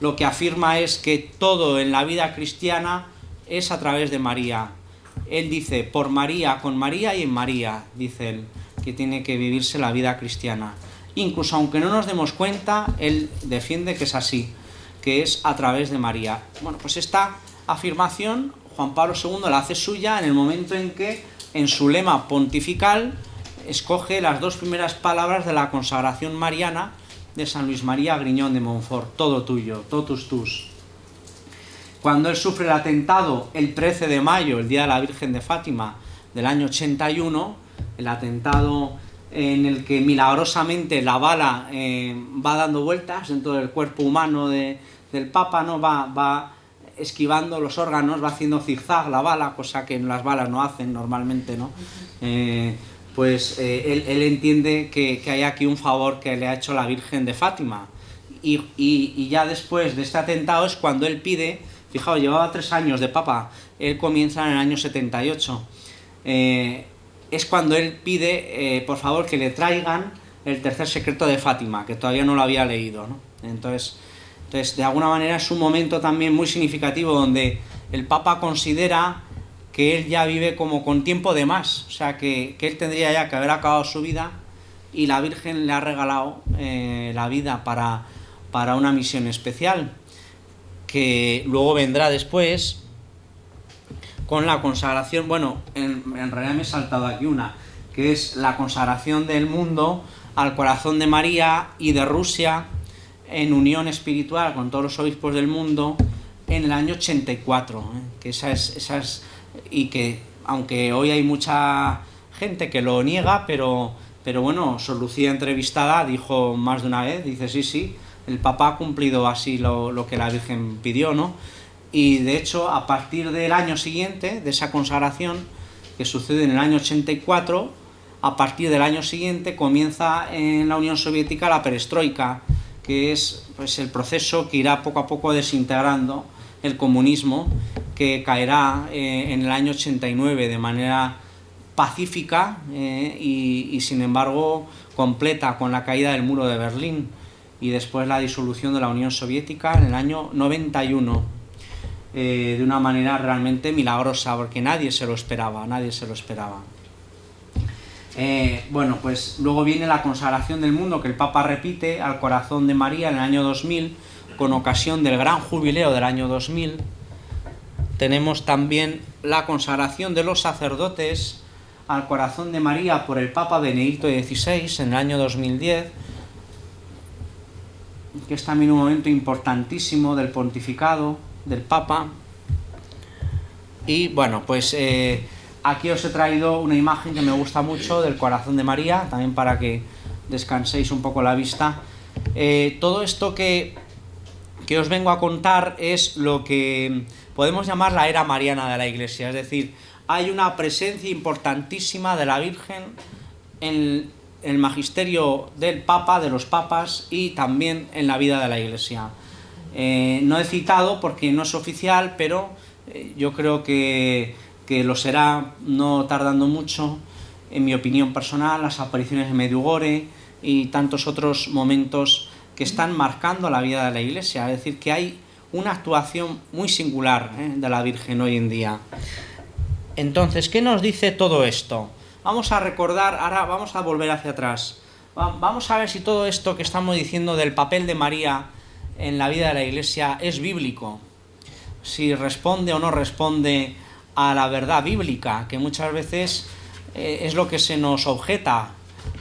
B: lo que afirma es que todo en la vida cristiana es a través de María. Él dice, por María, con María y en María, dice él, que tiene que vivirse la vida cristiana. Incluso aunque no nos demos cuenta, él defiende que es así, que es a través de María. Bueno, pues esta afirmación Juan Pablo II la hace suya en el momento en que, en su lema pontifical, escoge las 2 primeras palabras de la consagración mariana de San Luis María Griñón de Montfort, todo tuyo, totus tus. Cuando él sufre el atentado el 13 de mayo, el día de la Virgen de Fátima del año 81, el atentado en el que milagrosamente la bala va dando vueltas dentro del cuerpo humano del Papa, ¿no? Va esquivando los órganos, va haciendo zigzag la bala, cosa que las balas no hacen normalmente, ¿no? Él entiende que hay aquí un favor que le ha hecho la Virgen de Fátima. Y ya después de este atentado es cuando él pide, fijaos, llevaba 3 años de Papa, él comienza en el año 78, es cuando él pide, por favor, que le traigan el tercer secreto de Fátima, que todavía no lo había leído, ¿no? Entonces, de alguna manera es un momento también muy significativo donde el Papa considera que él ya vive como con tiempo de más, o sea, que él tendría ya que haber acabado su vida y la Virgen le ha regalado la vida para para una misión especial, que luego vendrá después con la consagración. Bueno, en realidad me he saltado aquí una, que es la consagración del mundo al corazón de María y de Rusia en unión espiritual con todos los obispos del mundo en el año 84, que esa es, y que aunque hoy hay mucha gente que lo niega, pero bueno, Sor Lucía entrevistada dijo más de una vez, dice sí, el Papa ha cumplido así lo que la Virgen pidió, ¿no? Y de hecho, a partir del año siguiente, de esa consagración, que sucede en el año 84, a partir del año siguiente comienza en la Unión Soviética la perestroika, que es pues el proceso que irá poco a poco desintegrando el comunismo, que caerá en el año 89 de manera pacífica y sin embargo completa con la caída del muro de Berlín y después la disolución de la Unión Soviética en el año 91, de una manera realmente milagrosa, porque nadie se lo esperaba. Bueno, pues luego viene la consagración del mundo, que el Papa repite al corazón de María en el año 2000, con ocasión del gran jubileo del año 2000. Tenemos también la consagración de los sacerdotes al corazón de María por el Papa Benedicto XVI en el año 2010, que es también un momento importantísimo del pontificado del Papa. Y bueno, pues aquí os he traído una imagen que me gusta mucho del corazón de María, también para que descanséis un poco la vista. Todo esto que os vengo a contar es lo que podemos llamar la era mariana de la Iglesia, es decir, hay una presencia importantísima de la Virgen en el magisterio del Papa, de los papas, y también en la vida de la Iglesia. No he citado porque no es oficial, pero yo creo que lo será no tardando mucho, en mi opinión personal, las apariciones de Medjugorje y tantos otros momentos que están marcando la vida de la Iglesia. Es decir, que hay una actuación muy singular de la Virgen hoy en día. Entonces, ¿qué nos dice todo esto? Vamos a recordar, ahora vamos a volver hacia atrás. Vamos a ver si todo esto que estamos diciendo del papel de María en la vida de la Iglesia es bíblico. Si responde o no responde a la verdad bíblica, que muchas veces es lo que se nos objeta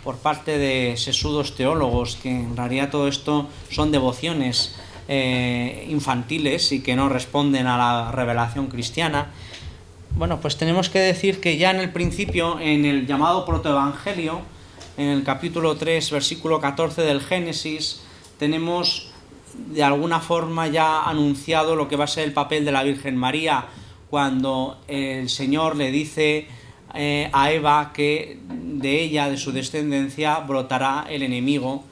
B: por parte de sesudos teólogos, que en realidad todo esto son devociones infantiles y que no responden a la revelación cristiana. Bueno, pues tenemos que decir que ya en el principio, en el llamado protoevangelio, en el capítulo 3, versículo 14 del Génesis, tenemos de alguna forma ya anunciado lo que va a ser el papel de la Virgen María, cuando el Señor le dice a Eva que de ella, de su descendencia, brotará el enemigo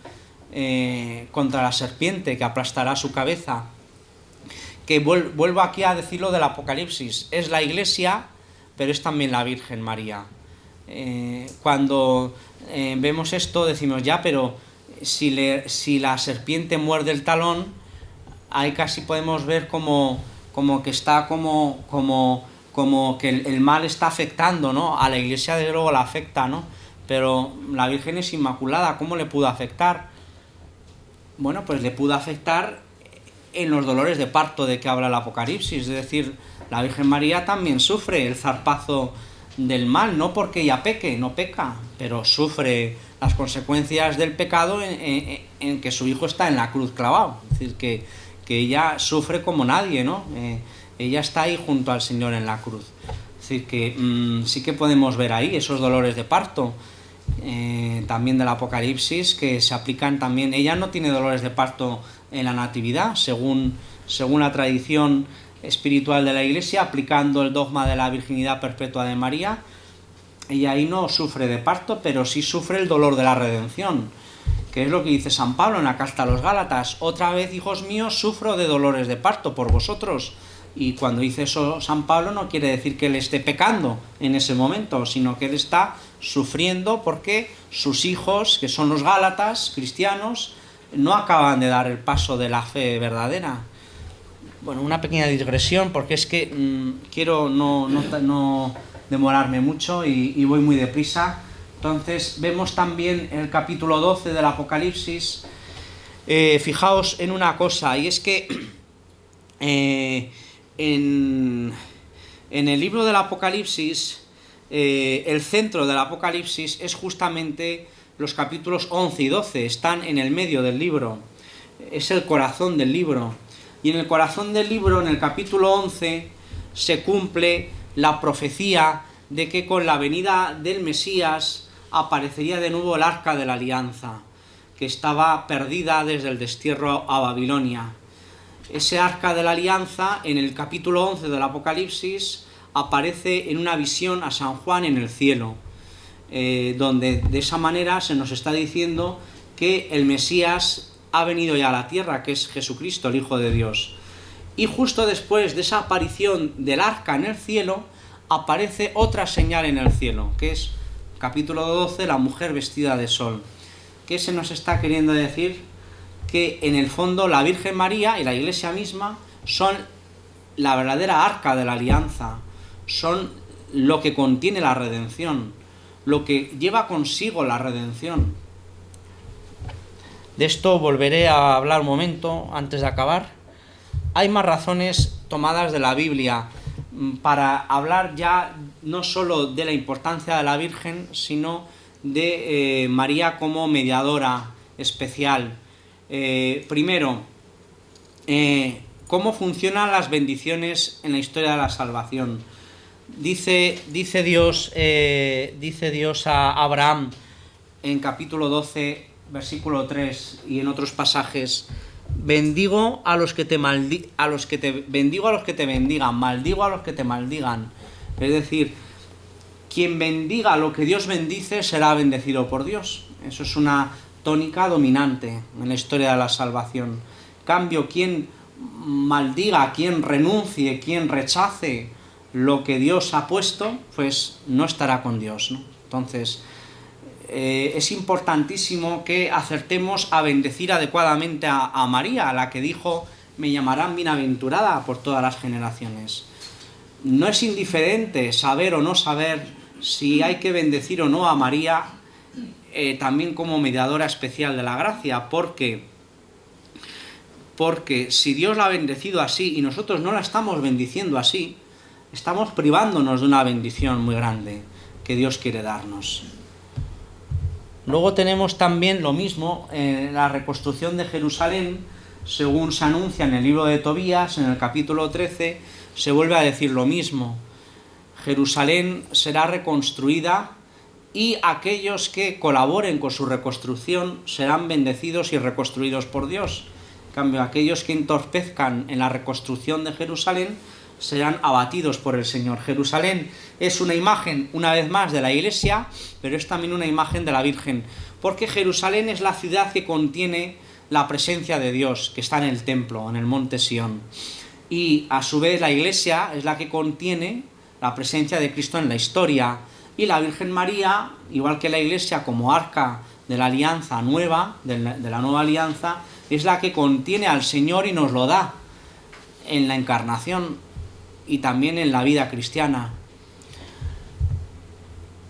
B: contra la serpiente, que aplastará su cabeza. Que vuelvo aquí a decir lo del Apocalipsis, es la Iglesia, pero es también la Virgen María. Cuando vemos esto decimos ya, pero si la serpiente muerde el talón, ahí casi podemos ver como que está como que el mal está afectando, ¿no? A la Iglesia de luego la afecta, ¿no? Pero la Virgen es inmaculada, ¿cómo le pudo afectar? Bueno, pues le pudo afectar en los dolores de parto de que habla el Apocalipsis, es decir, la Virgen María también sufre el zarpazo del mal, no porque ella peque, no peca, pero sufre las consecuencias del pecado en que su hijo está en la cruz clavado, es decir, que ella sufre como nadie, ¿no? Ella está ahí junto al Señor en la cruz, es decir, que sí que podemos ver ahí esos dolores de parto, también del Apocalipsis, que se aplican también. Ella no tiene dolores de parto en la Natividad, según la tradición espiritual de la Iglesia, aplicando el dogma de la virginidad perpetua de María. Ella ahí no sufre de parto, pero sí sufre el dolor de la redención, que es lo que dice San Pablo en la carta a los Gálatas: otra vez, hijos míos, sufro de dolores de parto por vosotros. Y cuando dice eso San Pablo, no quiere decir que él esté pecando en ese momento, sino que él está sufriendo porque sus hijos, que son los Gálatas cristianos, no acaban de dar el paso de la fe verdadera. Bueno, una pequeña digresión, porque es que quiero no demorarme mucho y voy muy deprisa. Entonces vemos también en el capítulo 12 del Apocalipsis fijaos en una cosa, y es que en el libro del Apocalipsis, el centro del Apocalipsis es justamente los capítulos 11 y 12, están en el medio del libro, es el corazón del libro. Y en el corazón del libro, en el capítulo 11, se cumple la profecía de que con la venida del Mesías aparecería de nuevo el Arca de la Alianza, que estaba perdida desde el destierro a Babilonia. Ese Arca de la Alianza, en el capítulo 11 del Apocalipsis, aparece en una visión a San Juan en el cielo, donde de esa manera se nos está diciendo que el Mesías ha venido ya a la tierra, que es Jesucristo, el Hijo de Dios. Y justo después de esa aparición del arca en el cielo, aparece otra señal en el cielo, que es, capítulo 12, la mujer vestida de sol. ¿Qué se nos está queriendo decir? Que en el fondo la Virgen María y la Iglesia misma son la verdadera arca de la alianza, son lo que contiene la redención, lo que lleva consigo la redención. De esto volveré a hablar un momento antes de acabar. Hay más razones tomadas de la Biblia para hablar ya no solo de la importancia de la Virgen, sino de María como mediadora especial. Primero, cómo funcionan las bendiciones en la historia de la salvación. Dice Dios a Abraham en capítulo 12, versículo 3 y en otros pasajes: bendigo a los que te bendigo a los que te bendigan, maldigo a los que te maldigan. Es decir, quien bendiga lo que Dios bendice será bendecido por Dios. Eso es una tónica dominante en la historia de la salvación. En cambio, quien maldiga, quien renuncie, quien rechace lo que Dios ha puesto, pues no estará con Dios, ¿no? Entonces, es importantísimo que acertemos a bendecir adecuadamente a María, a la que dijo: me llamarán bienaventurada por todas las generaciones. No es indiferente saber o no saber si hay que bendecir o no a María, también como mediadora especial de la gracia, porque si Dios la ha bendecido así y nosotros no la estamos bendiciendo así, estamos privándonos de una bendición muy grande que Dios quiere darnos. Luego tenemos también lo mismo en la reconstrucción de Jerusalén, según se anuncia en el libro de Tobías, en el capítulo 13, se vuelve a decir lo mismo. Jerusalén será reconstruida y aquellos que colaboren con su reconstrucción serán bendecidos y reconstruidos por Dios. En cambio, aquellos que entorpezcan en la reconstrucción de Jerusalén serán abatidos por el Señor. Jerusalén es una imagen, una vez más, de la Iglesia, pero es también una imagen de la Virgen, porque Jerusalén es la ciudad que contiene la presencia de Dios, que está en el templo, en el monte Sión. Y a su vez la Iglesia es la que contiene la presencia de Cristo en la historia. Y la Virgen María, igual que la Iglesia como arca de la alianza nueva, de la nueva alianza, es la que contiene al Señor y nos lo da en la encarnación y también en la vida cristiana.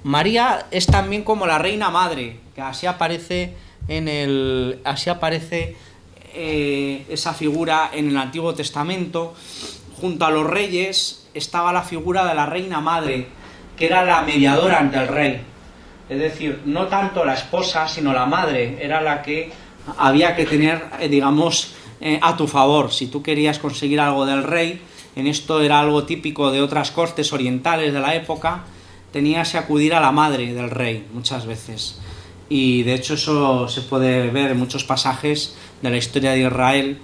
B: María es también como la reina madre, que así aparece esa figura en el Antiguo Testamento. Junto a los reyes estaba la figura de la reina madre, que era la mediadora ante el rey. Es decir, no tanto la esposa, sino la madre, era la que había que tener, a tu favor. Si tú querías conseguir algo del rey, en esto era algo típico de otras cortes orientales de la época, tenías que acudir a la madre del rey muchas veces. Y de hecho eso se puede ver en muchos pasajes de la historia de Israel,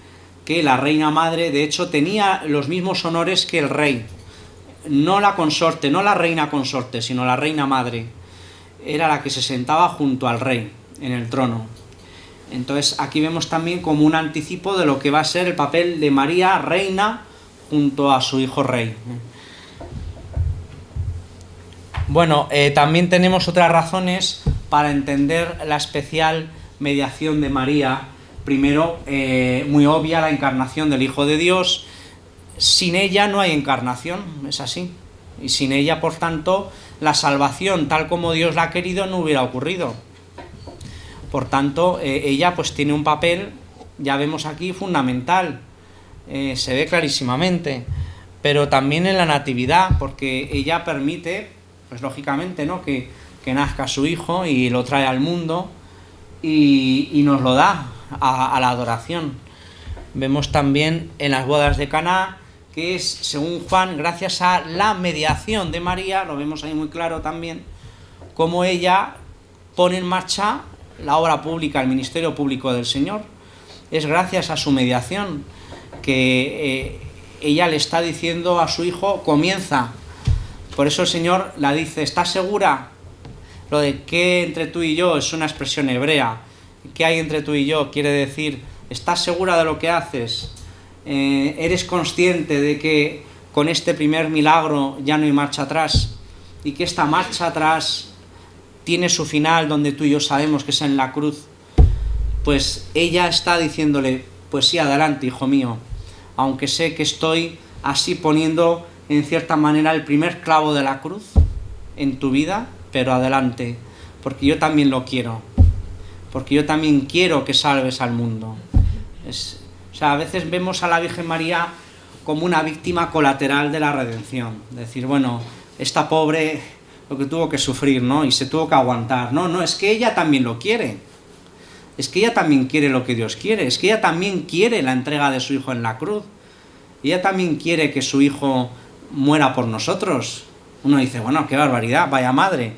B: que la reina madre de hecho tenía los mismos honores que el rey. No la consorte, no la reina consorte, sino la reina madre. Era la que se sentaba junto al rey en el trono. Entonces aquí vemos también como un anticipo de lo que va a ser el papel de María, reina, junto a su hijo rey. Bueno, también tenemos otras razones para entender la especial mediación de María. Primero, muy obvia, la encarnación del Hijo de Dios. Sin ella no hay encarnación, es así. Y sin ella, por tanto, la salvación, tal como Dios la ha querido, no hubiera ocurrido. Por tanto, ella pues tiene un papel ya vemos aquí fundamental, se ve clarísimamente, pero también en la natividad, porque ella permite, pues lógicamente, ¿no?, que nazca su hijo y lo trae al mundo y nos lo da a la adoración. Vemos también en las bodas de Caná que es, según Juan, gracias a la mediación de María, lo vemos ahí muy claro también, cómo ella pone en marcha la obra pública, el ministerio público del Señor. Es gracias a su mediación que ella le está diciendo a su hijo, comienza. Por eso el Señor la dice, ¿estás segura? Lo de ¿qué entre tú y yo? Es una expresión hebrea. ¿Qué hay entre tú y yo? Quiere decir, ¿estás segura de lo que haces? ¿Eres consciente de que con este primer milagro ya no hay marcha atrás? Y que esta marcha atrás tiene su final donde tú y yo sabemos que es en la cruz. Pues ella está diciéndole, pues sí, adelante, hijo mío, aunque sé que estoy así poniendo en cierta manera el primer clavo de la cruz en tu vida, pero adelante, porque yo también lo quiero, porque yo también quiero que salves al mundo. O sea, a veces vemos a la Virgen María como una víctima colateral de la redención, decir, bueno, esta pobre lo que tuvo que sufrir, ¿no?, y se tuvo que aguantar. No, es que ella también lo quiere. Es que ella también quiere lo que Dios quiere, es que ella también quiere la entrega de su hijo en la cruz. Ella también quiere que su hijo muera por nosotros. Uno dice, bueno, qué barbaridad, vaya madre.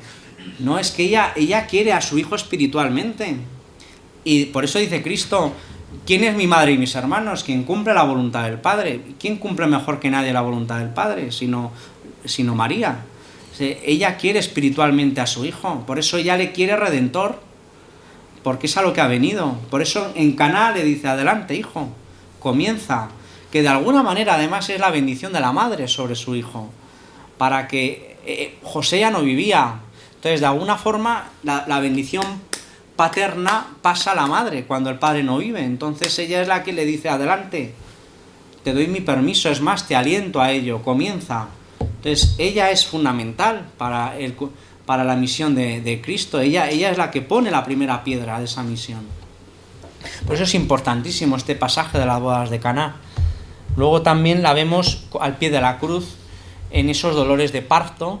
B: No, es que ella quiere a su hijo espiritualmente. Y por eso dice Cristo, ¿quién es mi madre y mis hermanos? Quien cumple la voluntad del Padre. ¿Quién cumple mejor que nadie la voluntad del Padre? Sino María. Ella quiere espiritualmente a su hijo, por eso ella le quiere redentor, porque es a lo que ha venido. Por eso en Caná le dice, adelante, hijo, comienza, que de alguna manera además es la bendición de la madre sobre su hijo, para que José ya no vivía, entonces de alguna forma la bendición paterna pasa a la madre cuando el padre no vive, entonces ella es la que le dice, adelante, te doy mi permiso, es más, te aliento a ello, comienza. Entonces ella es fundamental para la misión de Cristo, ella es la que pone la primera piedra de esa misión. Por eso es importantísimo este pasaje de las bodas de Caná. Luego también la vemos al pie de la cruz, en esos dolores de parto,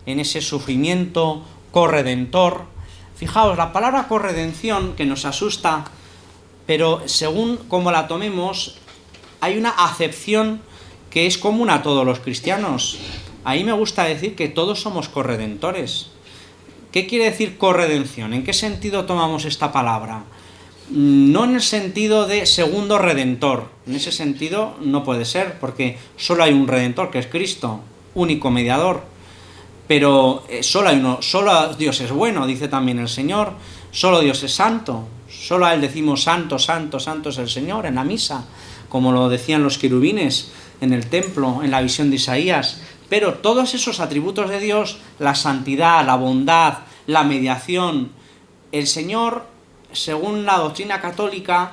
B: en ese sufrimiento corredentor. Fijaos, la palabra corredención, que nos asusta, pero según como la tomemos, hay una acepción que es común a todos los cristianos. Ahí me gusta decir que todos somos corredentores. ¿Qué quiere decir corredención? ¿En qué sentido tomamos esta palabra? No en el sentido de segundo redentor. En ese sentido no puede ser, porque solo hay un redentor, que es Cristo, único mediador. Pero solo hay uno, solo Dios es bueno, dice también el Señor. Solo Dios es santo. Solo a Él decimos santo, santo, santo es el Señor en la misa, como lo decían los querubines en el templo, en la visión de Isaías. Pero todos esos atributos de Dios, la santidad, la bondad, la mediación, el Señor, según la doctrina católica,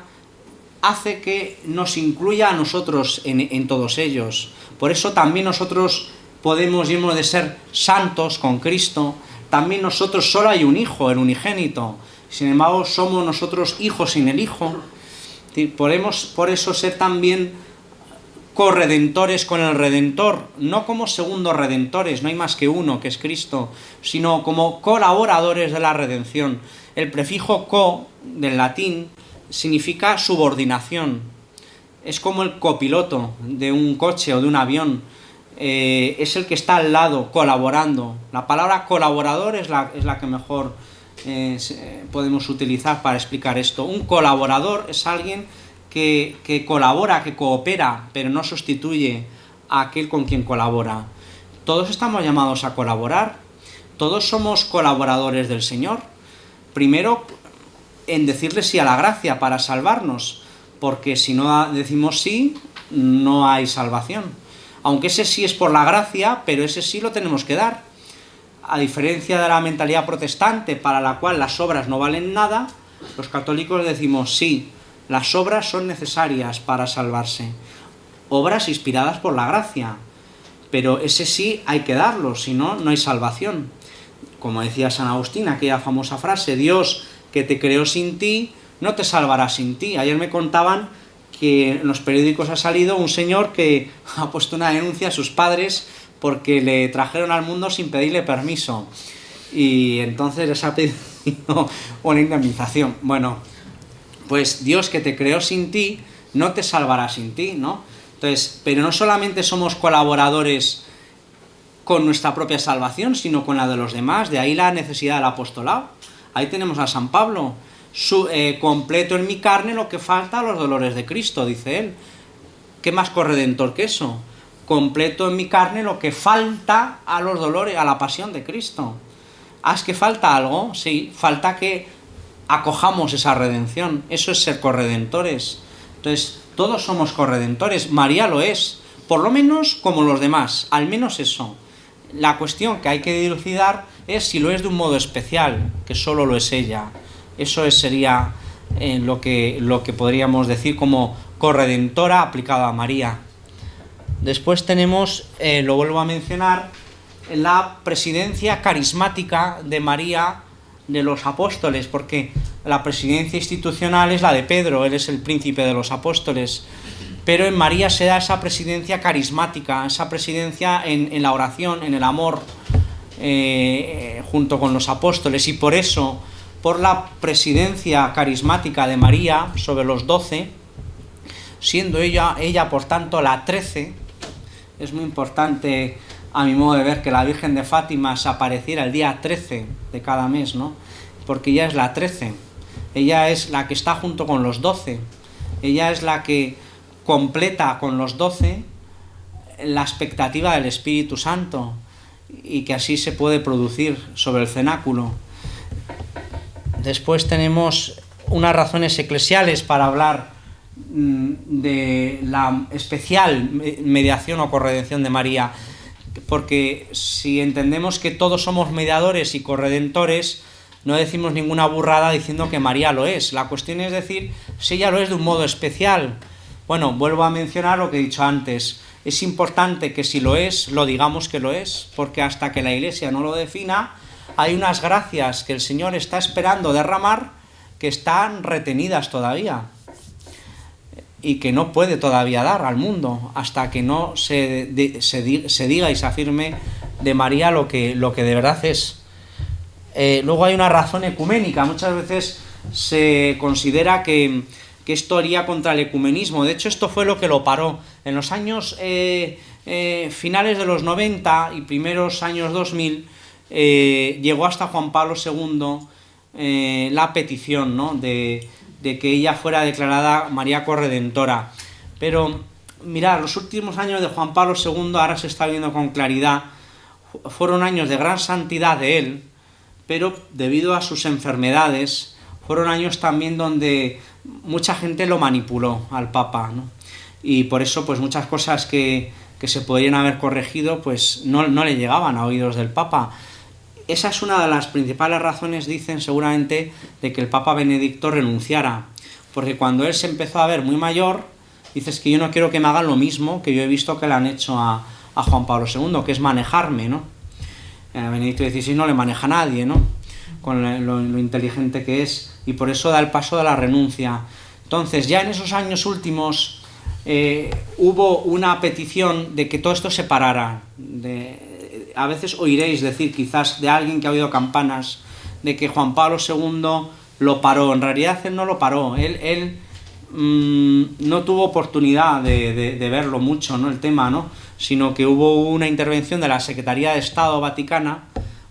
B: hace que nos incluya a nosotros en todos ellos. Por eso también nosotros podemos y hemos de ser santos con Cristo. También nosotros solo hay un Hijo, el unigénito. Sin embargo, somos nosotros hijos sin el Hijo. Podemos por eso ser también corredentores con el Redentor, no como segundos redentores, no hay más que uno, que es Cristo, sino como colaboradores de la redención. El prefijo co, del latín, significa subordinación. Es como el copiloto de un coche o de un avión. Es el que está al lado, colaborando. La palabra colaborador es la que mejor podemos utilizar para explicar esto. Un colaborador es alguien que colabora, que coopera, pero no sustituye a aquel con quien colabora. Todos estamos llamados a colaborar, todos somos colaboradores del Señor. Primero, en decirle sí a la gracia para salvarnos, porque si no decimos sí, no hay salvación. Aunque ese sí es por la gracia, pero ese sí lo tenemos que dar. A diferencia de la mentalidad protestante, para la cual las obras no valen nada, los católicos decimos sí, las obras son necesarias para salvarse. Obras inspiradas por la gracia. Pero ese sí hay que darlo, si no, no hay salvación. Como decía San Agustín, aquella famosa frase, Dios que te creó sin ti, no te salvarás sin ti. Ayer me contaban que en los periódicos ha salido un señor que ha puesto una denuncia a sus padres porque le trajeron al mundo sin pedirle permiso. Y entonces les ha pedido una indemnización. Bueno, pues Dios que te creó sin ti, no te salvará sin ti, ¿no? Entonces, pero no solamente somos colaboradores con nuestra propia salvación, sino con la de los demás. De ahí la necesidad del apostolado. Ahí tenemos a San Pablo. Completo en mi carne lo que falta a los dolores de Cristo, dice él. ¿Qué más corredentor que eso? Completo en mi carne lo que falta a los dolores, a la pasión de Cristo. ¿Es que falta algo? Sí, falta que acojamos esa redención. Eso es ser corredentores. Entonces, todos somos corredentores. María lo es, por lo menos como los demás, al menos eso. La cuestión que hay que dilucidar es si lo es de un modo especial, que solo lo es ella. Eso sería lo que podríamos decir como corredentora aplicada a María. Después tenemos, lo vuelvo a mencionar, la presidencia carismática de María de los apóstoles, porque la presidencia institucional es la de Pedro, él es el príncipe de los apóstoles, pero en María se da esa presidencia carismática, esa presidencia en la oración, en el amor, junto con los apóstoles, y por eso, por la presidencia carismática de María sobre los 12, siendo ella por tanto la 13, es muy importante a mi modo de ver que la Virgen de Fátima se apareciera el día 13 de cada mes, ¿no? Porque ella es la 13, ella es la que está junto con los 12, ella es la que completa con los 12 la expectativa del Espíritu Santo y que así se puede producir sobre el cenáculo. Después tenemos unas razones eclesiales para hablar de la especial mediación o corredención de María, porque si entendemos que todos somos mediadores y corredentores, no decimos ninguna burrada diciendo que María lo es. La cuestión es decir si ella lo es de un modo especial. Bueno, vuelvo a mencionar lo que he dicho antes. Es importante que si lo es, lo digamos que lo es, porque hasta que la Iglesia no lo defina, hay unas gracias que el Señor está esperando derramar que están retenidas todavía y que no puede todavía dar al mundo hasta que no se diga y se afirme de María lo que de verdad es. Luego hay una razón ecuménica. Muchas veces se considera que esto haría contra el ecumenismo. De hecho, esto fue lo que lo paró. En los años finales de los 90 y primeros años 2000 llegó hasta Juan Pablo II la petición, ¿no?, de que ella fuera declarada María Corredentora. Pero mirad, los últimos años de Juan Pablo II, ahora se está viendo con claridad, fueron años de gran santidad de él, pero debido a sus enfermedades, fueron años también donde mucha gente lo manipuló al Papa, ¿no? Y por eso pues muchas cosas que se podrían haber corregido pues no le llegaban a oídos del Papa. Esa es una de las principales razones, dicen seguramente, de que el Papa Benedicto renunciara, porque cuando él se empezó a ver muy mayor, dices que yo no quiero que me hagan lo mismo que yo he visto que le han hecho a Juan Pablo II, que es manejarme, ¿no? A Benedicto XVI no le maneja a nadie, ¿no?, con lo inteligente que es, y por eso da el paso de la renuncia. Entonces, ya en esos años últimos hubo una petición de que todo esto se parara. A veces oiréis decir, quizás de alguien que ha oído campanas, de que Juan Pablo II lo paró. En realidad él no lo paró, él no tuvo oportunidad de verlo mucho, ¿no?, el tema, ¿no?, sino que hubo una intervención de la Secretaría de Estado Vaticana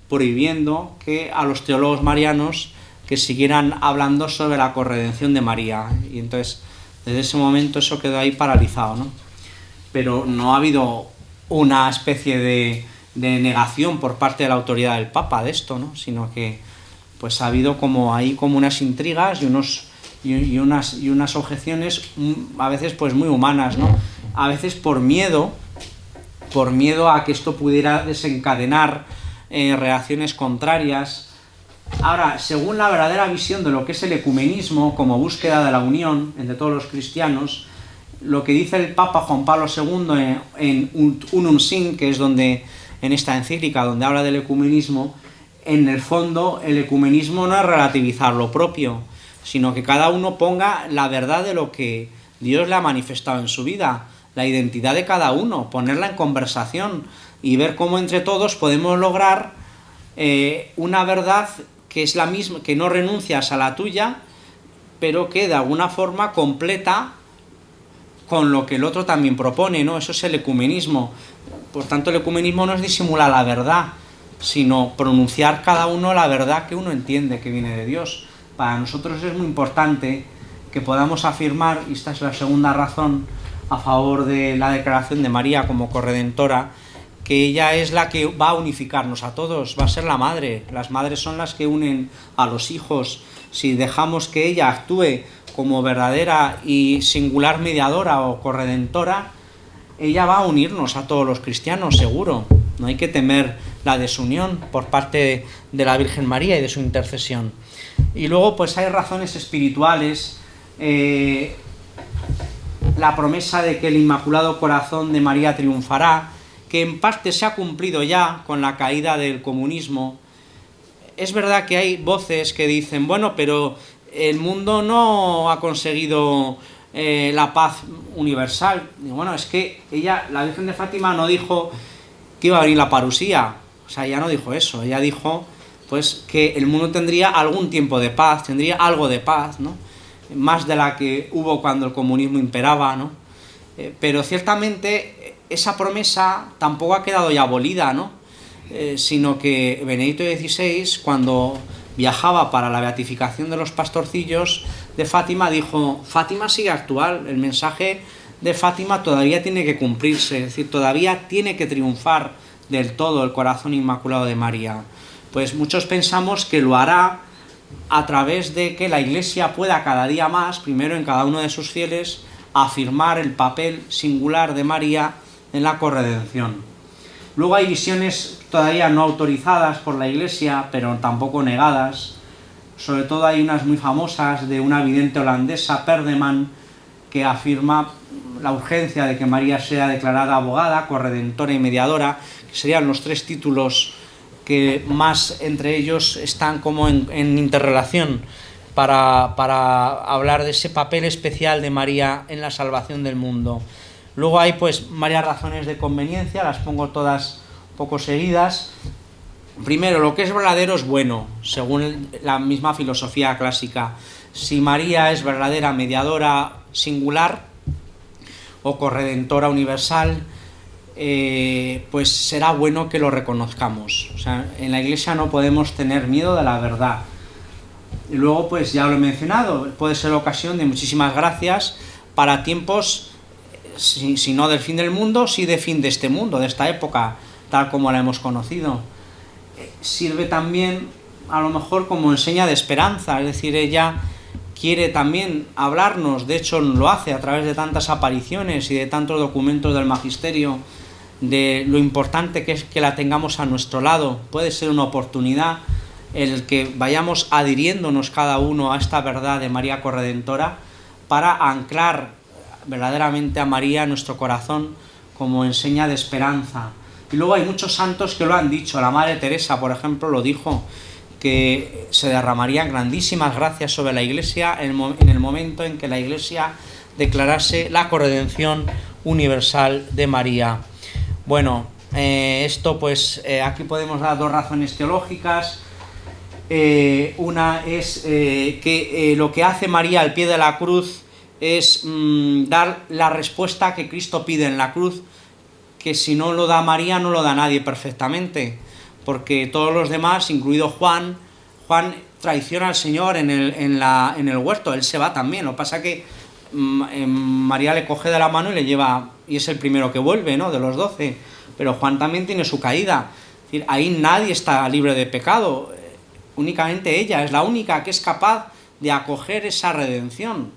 B: prohibiendo que a los teólogos marianos que siguieran hablando sobre la corredención de María. Y entonces, desde ese momento eso quedó ahí paralizado, ¿no? Pero no ha habido una especie de negación por parte de la autoridad del Papa de esto, ¿no?, sino que pues ha habido como unas intrigas y unas objeciones a veces pues muy humanas, ¿no? A veces por miedo a que esto pudiera desencadenar reacciones contrarias. Ahora, según la verdadera visión de lo que es el ecumenismo como búsqueda de la unión entre todos los cristianos, lo que dice el Papa Juan Pablo II en Unum Sin, que es donde en esta encíclica donde habla del ecumenismo, en el fondo el ecumenismo no es relativizar lo propio, sino que cada uno ponga la verdad de lo que Dios le ha manifestado en su vida, la identidad de cada uno, ponerla en conversación y ver cómo entre todos podemos lograr una verdad que es la misma, que no renuncias a la tuya, pero que de alguna forma completa con lo que el otro también propone, ¿no? Eso es el ecumenismo. Por tanto, el ecumenismo no es disimular la verdad, sino pronunciar cada uno la verdad que uno entiende que viene de Dios. Para nosotros es muy importante que podamos afirmar, y esta es la segunda razón a favor de la declaración de María como corredentora, que ella es la que va a unificarnos a todos, va a ser la madre. Las madres son las que unen a los hijos. Si dejamos que ella actúe como verdadera y singular mediadora o corredentora, ella va a unirnos a todos los cristianos, seguro. No hay que temer la desunión por parte de la Virgen María y de su intercesión. Y luego pues hay razones espirituales, la promesa de que el Inmaculado Corazón de María triunfará, que en parte se ha cumplido ya con la caída del comunismo. Es verdad que hay voces que dicen, bueno, pero el mundo no ha conseguido la paz universal. Y bueno, es que la Virgen de Fátima no dijo que iba a venir la parusía, o sea, ella no dijo eso, ella dijo pues que el mundo tendría algún tiempo de paz, tendría algo de paz, ¿no? Más de la que hubo cuando el comunismo imperaba, ¿no? Pero ciertamente esa promesa tampoco ha quedado ya abolida, ¿no? Sino que Benedicto XVI, cuando viajaba para la beatificación de los pastorcillos de Fátima, dijo, Fátima sigue actual, el mensaje de Fátima todavía tiene que cumplirse, es decir, todavía tiene que triunfar del todo el corazón inmaculado de María. Pues muchos pensamos que lo hará a través de que la Iglesia pueda cada día más, primero en cada uno de sus fieles, afirmar el papel singular de María en la corredención. Luego hay visiones todavía no autorizadas por la Iglesia, pero tampoco negadas. Sobre todo hay unas muy famosas de una vidente holandesa, Perdeman, que afirma la urgencia de que María sea declarada abogada, corredentora y mediadora, que serían los tres títulos que más entre ellos están como en interrelación para hablar de ese papel especial de María en la salvación del mundo. Luego hay pues varias razones de conveniencia, las pongo todas un poco seguidas. Primero, lo que es verdadero es bueno, según la misma filosofía clásica. Si María es verdadera mediadora singular o corredentora universal, pues será bueno que lo reconozcamos. O sea, en la Iglesia no podemos tener miedo de la verdad. Y luego, pues ya lo he mencionado, puede ser ocasión de muchísimas gracias para tiempos, si no del fin del mundo, sí de fin de este mundo, de esta época, tal como la hemos conocido. Sirve también, a lo mejor, como enseña de esperanza, es decir, ella quiere también hablarnos, de hecho lo hace a través de tantas apariciones y de tantos documentos del magisterio, de lo importante que es que la tengamos a nuestro lado. Puede ser una oportunidad el que vayamos adhiriéndonos cada uno a esta verdad de María Corredentora para anclar verdaderamente a María en nuestro corazón como enseña de esperanza. Y luego hay muchos santos que lo han dicho. La Madre Teresa, por ejemplo, lo dijo, que se derramarían grandísimas gracias sobre la Iglesia en el momento en que la Iglesia declarase la corredención universal de María. Bueno, esto pues aquí podemos dar dos razones teológicas. Una es que lo que hace María al pie de la cruz es dar la respuesta que Cristo pide en la cruz, que si no lo da María no lo da nadie perfectamente, porque todos los demás, incluido Juan traiciona al Señor en el huerto, él se va también. Lo que pasa que María le coge de la mano y le lleva, y es el primero que vuelve, ¿no?, de los 12, pero Juan también tiene su caída. Es decir, ahí nadie está libre de pecado, únicamente ella es la única que es capaz de acoger esa redención.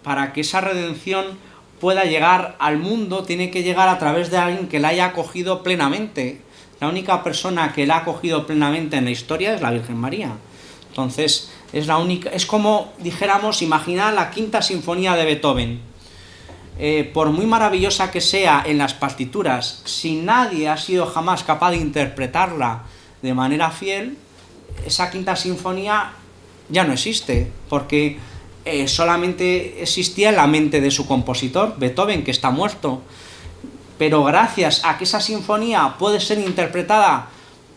B: Para que esa redención pueda llegar al mundo, tiene que llegar a través de alguien que la haya acogido plenamente. La única persona que la ha acogido plenamente en la historia es la Virgen María. Entonces, es la única, es como dijéramos, imaginar la quinta sinfonía de Beethoven. Por muy maravillosa que sea en las partituras, si nadie ha sido jamás capaz de interpretarla de manera fiel, esa quinta sinfonía ya no existe, porque solamente existía en la mente de su compositor, Beethoven, que está muerto. Pero gracias a que esa sinfonía puede ser interpretada,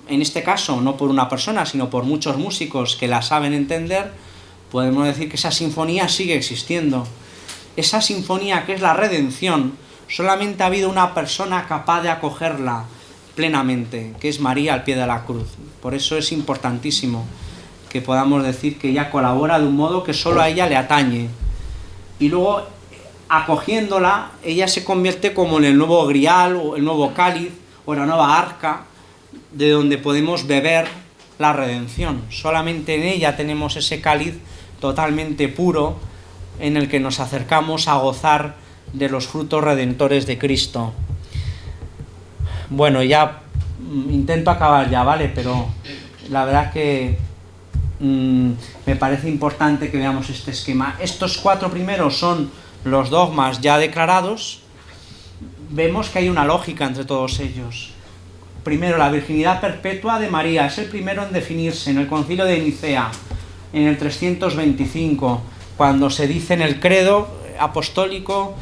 B: en este caso no por una persona, sino por muchos músicos que la saben entender, podemos decir que esa sinfonía sigue existiendo. Esa sinfonía, que es la redención, solamente ha habido una persona capaz de acogerla plenamente, que es María al pie de la cruz. Por eso es importantísimo que podamos decir que ella colabora de un modo que solo a ella le atañe. Y luego, acogiéndola, ella se convierte como en el nuevo grial, o el nuevo cáliz, o la nueva arca, de donde podemos beber la redención. Solamente en ella tenemos ese cáliz totalmente puro, en el que nos acercamos a gozar de los frutos redentores de Cristo. Bueno, ya intento acabar ya, ¿vale? Pero la verdad que me parece importante que veamos este esquema. Estos 4 primeros son los dogmas ya declarados. Vemos que hay una lógica entre todos ellos. Primero, la virginidad perpetua de María es el primero en definirse en el Concilio de Nicea, en el 325, cuando se dice en el credo apostólico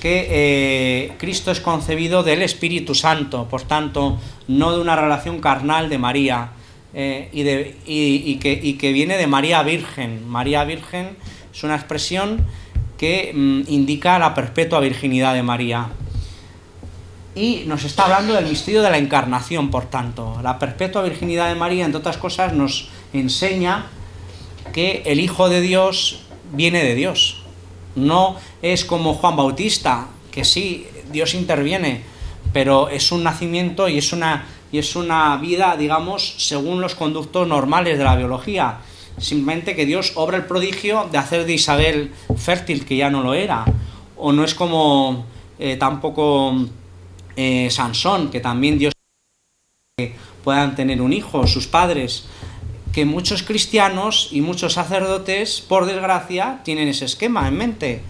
B: que Cristo es concebido del Espíritu Santo, por tanto, no de una relación carnal de María, y que viene de María Virgen. María Virgen es una expresión que indica la perpetua virginidad de María. Y nos está hablando del misterio de la encarnación, por tanto. La perpetua virginidad de María, entre otras cosas, nos enseña que el Hijo de Dios viene de Dios. No es como Juan Bautista, que sí, Dios interviene, pero es un nacimiento y es una vida, digamos, según los conductos normales de la biología. Simplemente que Dios obra el prodigio de hacer de Isabel fértil, que ya no lo era. O no es como tampoco Sansón, que también Dios puedan tener un hijo, sus padres. Que muchos cristianos y muchos sacerdotes, por desgracia, tienen ese esquema en mente.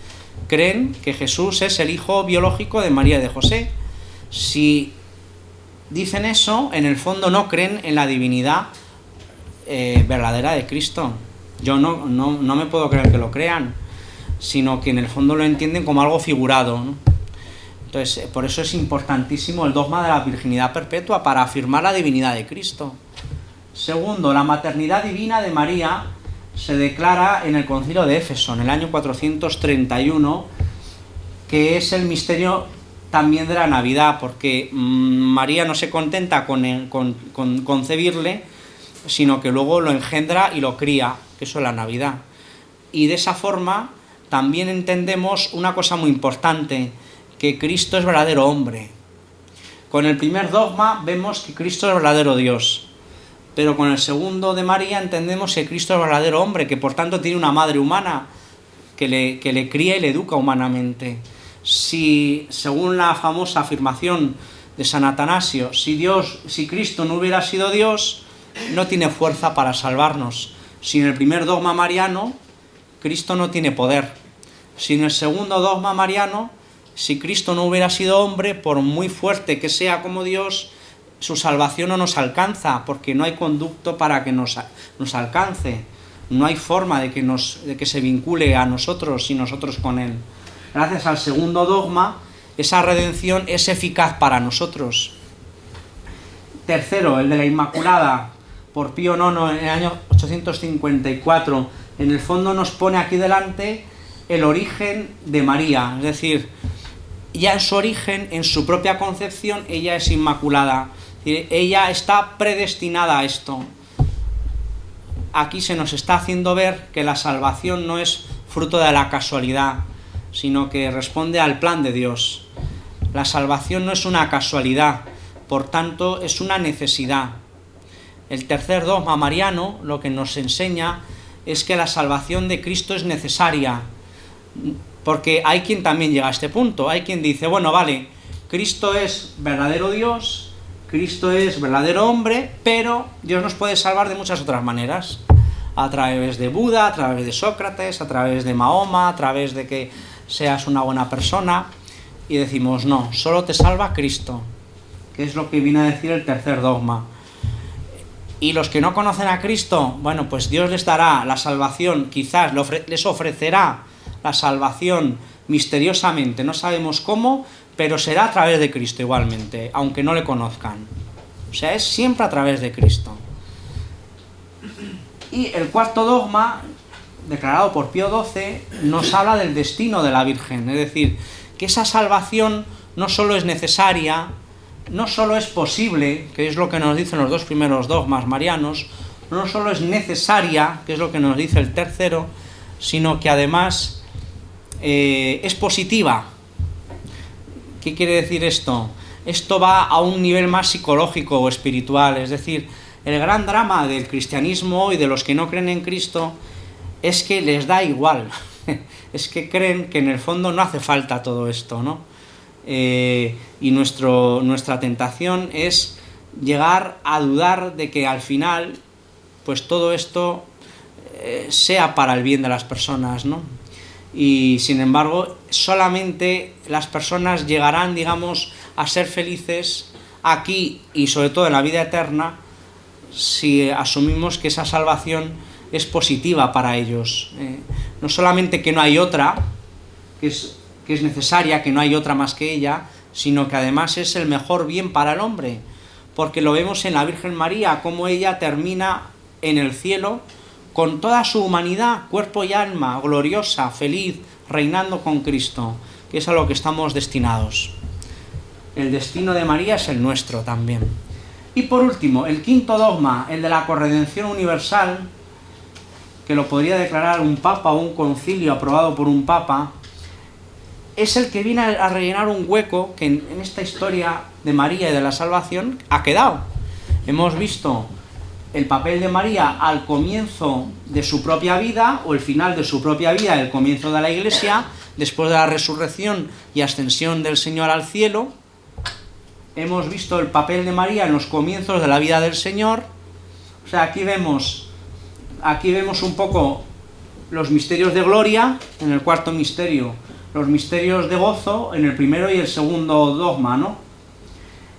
B: Creen que Jesús es el hijo biológico de María y de José. Si dicen eso, en el fondo no creen en la divinidad verdadera de Cristo. Yo no me puedo creer que lo crean, sino que en el fondo lo entienden como algo figurado, ¿no? Entonces, por eso es importantísimo el dogma de la virginidad perpetua, para afirmar la divinidad de Cristo. Segundo, la maternidad divina de María se declara en el Concilio de Éfeso, en el año 431, que es el misterio también de la Navidad, porque María no se contenta con concebirle, sino que luego lo engendra y lo cría, que eso es la Navidad. Y de esa forma también entendemos una cosa muy importante, que Cristo es verdadero hombre. Con el primer dogma vemos que Cristo es verdadero Dios. Pero con el segundo de María entendemos que Cristo es verdadero hombre, que por tanto tiene una madre humana que le cría y le educa humanamente. Si, según la famosa afirmación de San Atanasio, si Cristo no hubiera sido Dios, no tiene fuerza para salvarnos. Sin el primer dogma mariano, Cristo no tiene poder. Sin el segundo dogma mariano, si Cristo no hubiera sido hombre, por muy fuerte que sea como Dios, su salvación no nos alcanza, porque no hay conducto para que nos alcance. No hay forma de que se vincule a nosotros y nosotros con Él. Gracias al segundo dogma, esa redención es eficaz para nosotros. Tercero, el de la Inmaculada, por Pío IX en el año 854. En el fondo nos pone aquí delante el origen de María, es decir, ya en su origen, en su propia concepción, ella es inmaculada. Ella está predestinada a esto. Aquí se nos está haciendo ver que la salvación no es fruto de la casualidad, sino que responde al plan de Dios. La salvación no es una casualidad, por tanto es una necesidad. El tercer dogma mariano lo que nos enseña es que la salvación de Cristo es necesaria, porque hay quien también llega a este punto. Hay quien dice, bueno, vale, Cristo es verdadero Dios, Cristo es verdadero hombre, pero Dios nos puede salvar de muchas otras maneras. A través de Buda, a través de Sócrates, a través de Mahoma, a través de que seas una buena persona. Y decimos, no, solo te salva Cristo, que es lo que viene a decir el tercer dogma. Y los que no conocen a Cristo, bueno, pues Dios les dará la salvación, quizás les ofrecerá la salvación misteriosamente, no sabemos cómo, pero será a través de Cristo igualmente, aunque no le conozcan. O sea, es siempre a través de Cristo. Y el cuarto dogma, declarado por Pío XII, nos habla del destino de la Virgen, es decir, que esa salvación no solo es necesaria, no solo es posible, que es lo que nos dicen los dos primeros dogmas marianos, no solo es necesaria, que es lo que nos dice el tercero, sino que además es positiva. ¿Qué quiere decir esto? Esto va a un nivel más psicológico o espiritual, es decir, el gran drama del cristianismo y de los que no creen en Cristo es que les da igual, es que creen que en el fondo no hace falta todo esto, ¿no? Y nuestra tentación es llegar a dudar de que al final pues todo esto sea para el bien de las personas, ¿no? Y sin embargo solamente las personas llegarán, digamos, a ser felices aquí y sobre todo en la vida eterna si asumimos que esa salvación es positiva para ellos, no solamente que no hay otra, que es necesaria, que no hay otra más que ella, sino que además es el mejor bien para el hombre, porque lo vemos en la Virgen María, cómo ella termina en el cielo con toda su humanidad, cuerpo y alma, gloriosa, feliz, reinando con Cristo, que es a lo que estamos destinados. El destino de María es el nuestro también. Y por último, el quinto dogma, el de la corredención universal, que lo podría declarar un papa o un concilio aprobado por un papa, es el que viene a rellenar un hueco que en esta historia de María y de la salvación ha quedado. Hemos visto el papel de María al comienzo de su propia vida, o el final de su propia vida, el comienzo de la Iglesia, después de la resurrección y ascensión del Señor al cielo. Hemos visto el papel de María en los comienzos de la vida del Señor. O sea, aquí vemos un poco los misterios de gloria en el cuarto misterio, los misterios de gozo en el primero y el segundo dogma, ¿no?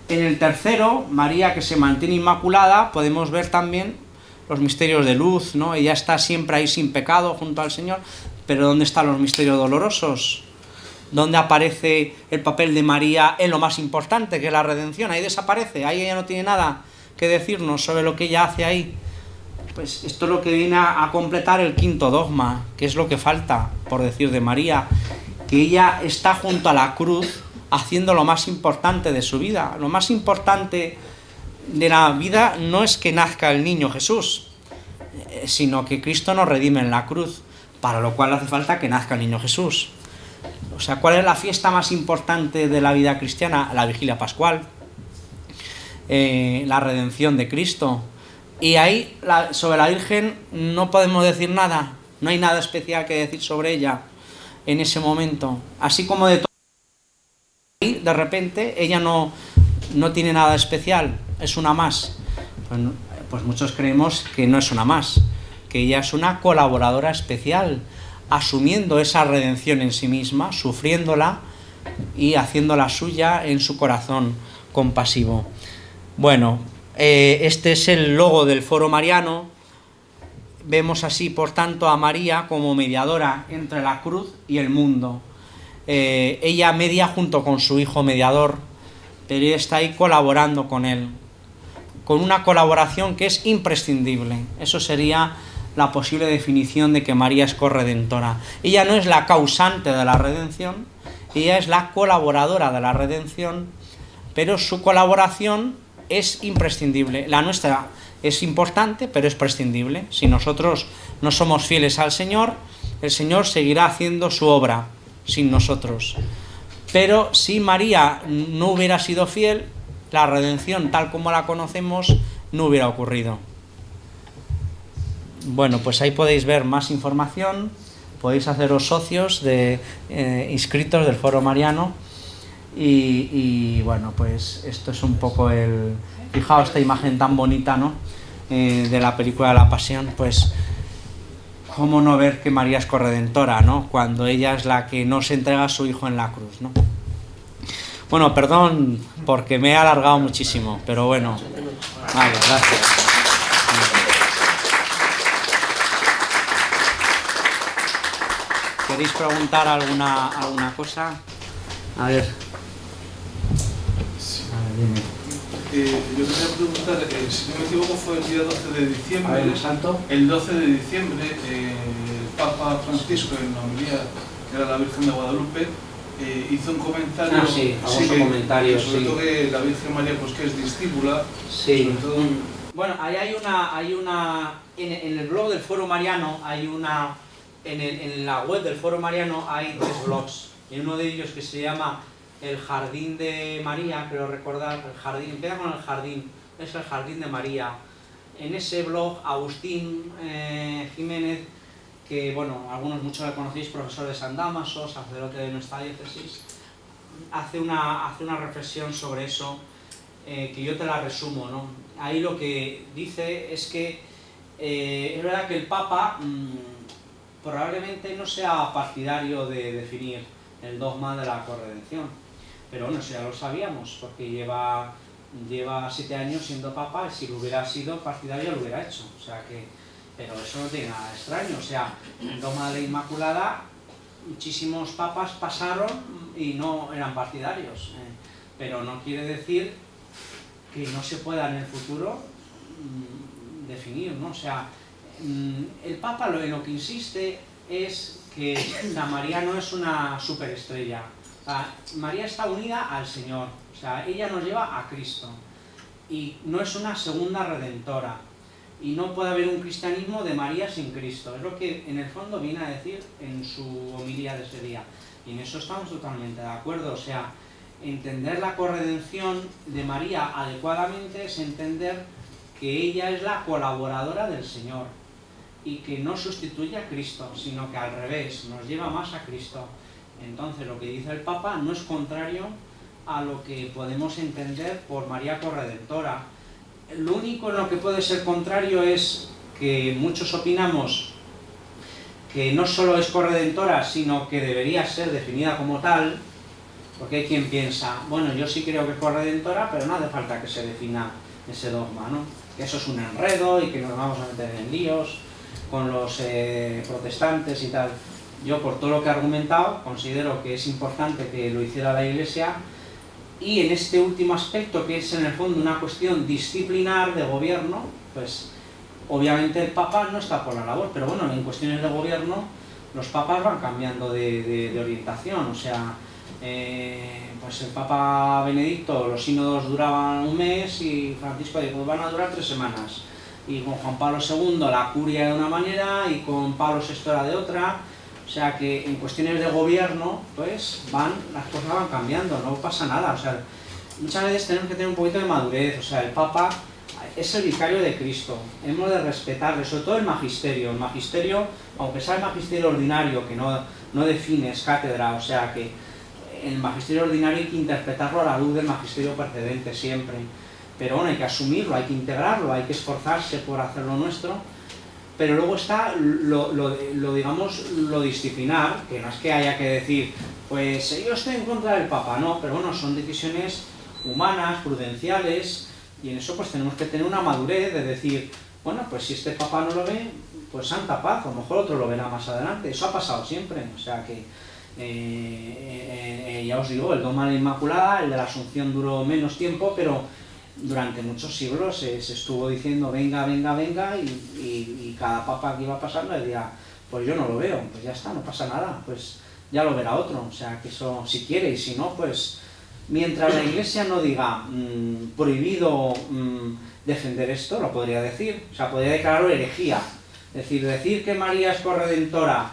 B: En el tercero, María que se mantiene inmaculada, podemos ver también los misterios de luz, ¿no? Ella está siempre ahí sin pecado junto al Señor, pero ¿dónde están los misterios dolorosos? ¿Dónde aparece el papel de María en lo más importante, que es la redención? Ahí desaparece, ahí ella no tiene nada que decirnos sobre lo que ella hace ahí. Pues esto es lo que viene a completar el quinto dogma, que es lo que falta, por decir, de María, que ella está junto a la cruz haciendo lo más importante de su vida. Lo más importante de la vida no es que nazca el niño Jesús, sino que Cristo nos redime en la cruz, para lo cual hace falta que nazca el niño Jesús. O sea, ¿cuál es la fiesta más importante de la vida cristiana? La vigilia pascual, la redención de Cristo. Y ahí, sobre la Virgen, no podemos decir nada, no hay nada especial que decir sobre ella en ese momento. Así como de repente ella no tiene nada especial, es una más. Pues muchos creemos que no es una más, que ella es una colaboradora especial, asumiendo esa redención en sí misma, sufriéndola y haciéndola suya en su corazón compasivo. Bueno, este es el logo del Foro Mariano. Vemos así, por tanto, a María como mediadora entre la cruz y el mundo. Ella media junto con su hijo mediador, pero ella está ahí colaborando con él, con una colaboración que es imprescindible. Eso sería la posible definición de que María es corredentora. Ella no es la causante de la redención, ella es la colaboradora de la redención, pero su colaboración es imprescindible. La nuestra es importante, pero es prescindible. Si nosotros no somos fieles al Señor, el Señor seguirá haciendo su obra sin nosotros. Pero si María no hubiera sido fiel, la redención tal como la conocemos no hubiera ocurrido. Bueno, pues ahí podéis ver más información, podéis haceros socios inscritos del Foro Mariano y bueno, pues esto es un poco fijaos esta imagen tan bonita, ¿no? De la película de la Pasión, pues cómo no ver que María es corredentora, ¿no? Cuando ella es la que nos entrega a su hijo en la cruz, ¿no? Bueno, perdón porque me he alargado muchísimo, pero bueno, vale, gracias. ¿queréis preguntar alguna cosa? A ver.
C: Sí. Yo quería preguntar, si no me equivoco fue el día 12 de diciembre.
B: A ver, ¿el santo?
C: El 12 de diciembre, el Papa Francisco, en la homilía, que era la Virgen de Guadalupe, hizo un comentario.
B: Ah, sí, famoso comentario,
C: sobre
B: sí.
C: todo que la Virgen María, pues que es discípula.
B: Sí.
C: Sobre todo...
B: Bueno, ahí hay una en el blog del Foro Mariano hay una, en la web del Foro Mariano hay 3 blogs, y uno de ellos que se llama El Jardín de María, creo recordar, el jardín, empieza con el jardín, es el Jardín de María. En ese blog, Agustín Jiménez, que bueno, muchos le conocéis, profesor de San Dámaso, sacerdote de nuestra diócesis, hace una reflexión sobre eso, que yo te la resumo, ¿no? Ahí lo que dice es que es verdad que el Papa probablemente no sea partidario de definir el dogma de la corredención, pero bueno, eso ya lo sabíamos, porque lleva 7 años siendo Papa, y si lo hubiera sido partidario lo hubiera hecho, o sea que, pero eso no tiene nada de extraño, o sea, el dogma de la Inmaculada, muchísimos papas pasaron y no eran partidarios, pero no quiere decir que no se pueda en el futuro definir, ¿no? O sea, el Papa en lo que insiste es que la María no es una superestrella. O sea, María está unida al Señor, o sea, ella nos lleva a Cristo y no es una segunda redentora, y no puede haber un cristianismo de María sin Cristo, es lo que en el fondo viene a decir en su homilía de ese día, y en eso estamos totalmente de acuerdo. O sea, entender la corredención de María adecuadamente es entender que ella es la colaboradora del Señor y que no sustituye a Cristo, sino que al revés, nos lleva más a Cristo. Entonces lo que dice el Papa no es contrario a lo que podemos entender por María corredentora. Lo único en lo que puede ser contrario es que muchos opinamos que no solo es corredentora, sino que debería ser definida como tal. Porque hay quien piensa, bueno, yo sí creo que es corredentora, pero no hace falta que se defina ese dogma, ¿no? Que eso es un enredo y que nos vamos a meter en líos con los protestantes y tal. Yo, por todo lo que he argumentado, considero que es importante que lo hiciera la Iglesia, y en este último aspecto, que es en el fondo una cuestión disciplinar de gobierno, pues obviamente el Papa no está por la labor, pero bueno, en cuestiones de gobierno los papas van cambiando de orientación, o sea... pues el Papa Benedicto, los sínodos duraban un mes y Francisco dijo, pues van a durar 3 semanas. Y con Juan Pablo II la curia era de una manera y con Pablo VI era de otra. O sea que en cuestiones de gobierno, pues las cosas van cambiando, no pasa nada. O sea, muchas veces tenemos que tener un poquito de madurez. O sea, el Papa es el vicario de Cristo, hemos de respetarle, sobre todo el magisterio. El magisterio, aunque sea el magisterio ordinario, que no define, es cátedra, o sea que el magisterio ordinario hay que interpretarlo a la luz del magisterio precedente siempre, pero bueno, hay que asumirlo, hay que integrarlo, hay que esforzarse por hacerlo nuestro, pero luego está lo disciplinar, que no es que haya que decir, pues yo estoy en contra del Papa, no, pero bueno, son decisiones humanas, prudenciales, y en eso pues tenemos que tener una madurez de decir, bueno, pues si este Papa no lo ve, pues santa paz, a lo mejor otro lo verá más adelante. Eso ha pasado siempre, o sea que ya os digo, el dogma de la Inmaculada, el de la Asunción duró menos tiempo, pero durante muchos siglos se estuvo diciendo venga, venga, venga, y cada papa que iba pasando decía, pues yo no lo veo, pues ya está, no pasa nada, pues ya lo verá otro. O sea que eso, si quiere, y si no, pues mientras la Iglesia no diga prohibido defender esto, lo podría decir, o sea, podría declararlo herejía. Es decir que María es corredentora,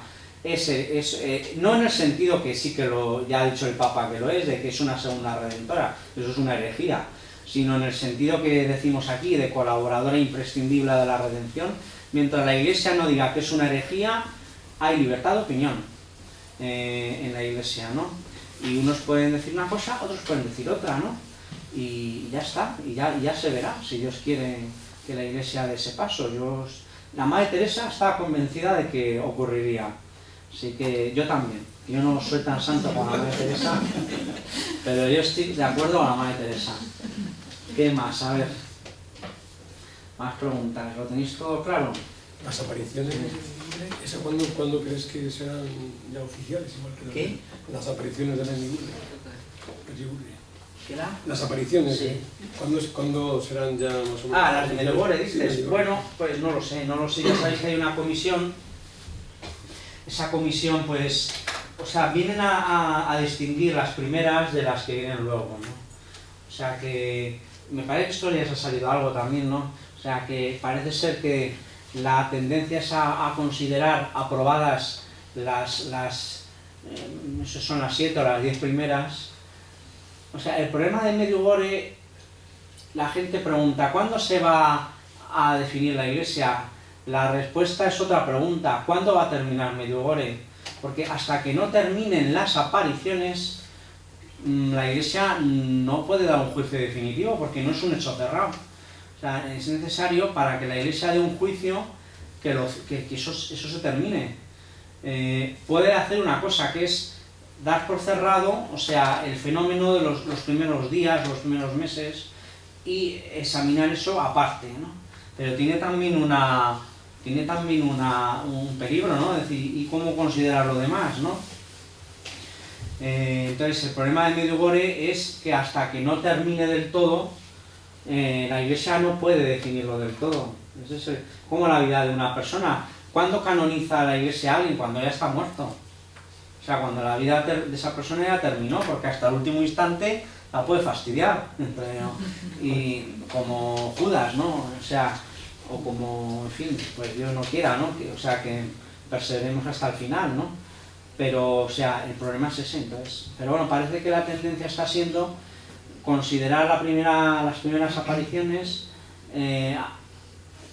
B: no en el sentido que sí que ya ha dicho el Papa que lo es, de que es una segunda redentora, eso es una herejía, sino en el sentido que decimos aquí, de colaboradora imprescindible de la redención. Mientras la Iglesia no diga que es una herejía, hay libertad de opinión en la Iglesia, ¿no? Y unos pueden decir una cosa, otros pueden decir otra, ¿no? Y ya está, y ya se verá, si Dios quiere que la Iglesia dé ese paso. La Madre Teresa estaba convencida de que ocurriría, así que yo también. Yo no soy tan santo como la Madre Teresa, pero yo estoy de acuerdo con la Madre Teresa. ¿Qué más? A ver, más preguntas. ¿Lo tenéis todo claro?
D: Las apariciones. ¿Esa cuándo crees que serán ya oficiales? Igual que las apariciones de Medjugorje.
B: ¿Qué era?
D: Las apariciones,
B: sí.
D: ¿Cuándo serán ya más o menos?
B: Ah, las de Medjugorje, dices.
D: Sí,
B: bueno, pues no lo sé, ya sabéis que hay una comisión. Esa comisión, pues, o sea, vienen a distinguir las primeras de las que vienen luego, ¿no? O sea que, me parece que esto ya ha salido algo también, ¿no? O sea que parece ser que la tendencia es a considerar aprobadas son las 7 o las 10 primeras. O sea, el problema de Medjugorje, la gente pregunta, ¿cuándo se va a definir la Iglesia? La respuesta es otra pregunta, ¿cuándo va a terminar Medjugorje? Porque hasta que no terminen las apariciones, la Iglesia no puede dar un juicio definitivo, porque no es un hecho cerrado. O sea, es necesario para que la Iglesia dé un juicio que eso se termine. Puede hacer una cosa, que es dar por cerrado, o sea, el fenómeno de los primeros días, los primeros meses, y examinar eso aparte, ¿no? Pero tiene también un peligro, ¿no? Es decir, ¿y cómo considerar lo demás, no? Entonces, el problema de Medjugorje es que hasta que no termine del todo, la Iglesia no puede definirlo del todo. Es como la vida de una persona. ¿Cuándo canoniza la Iglesia a alguien? Cuando ya está muerto. O sea, cuando la vida de esa persona ya terminó, porque hasta el último instante la puede fastidiar. Y como Judas, ¿no? O sea, o como, en fin, pues Dios no quiera, ¿no? O sea, que perseveremos hasta el final, ¿no? Pero, o sea, el problema es ese, entonces. Pero bueno, parece que la tendencia está siendo considerar las primeras apariciones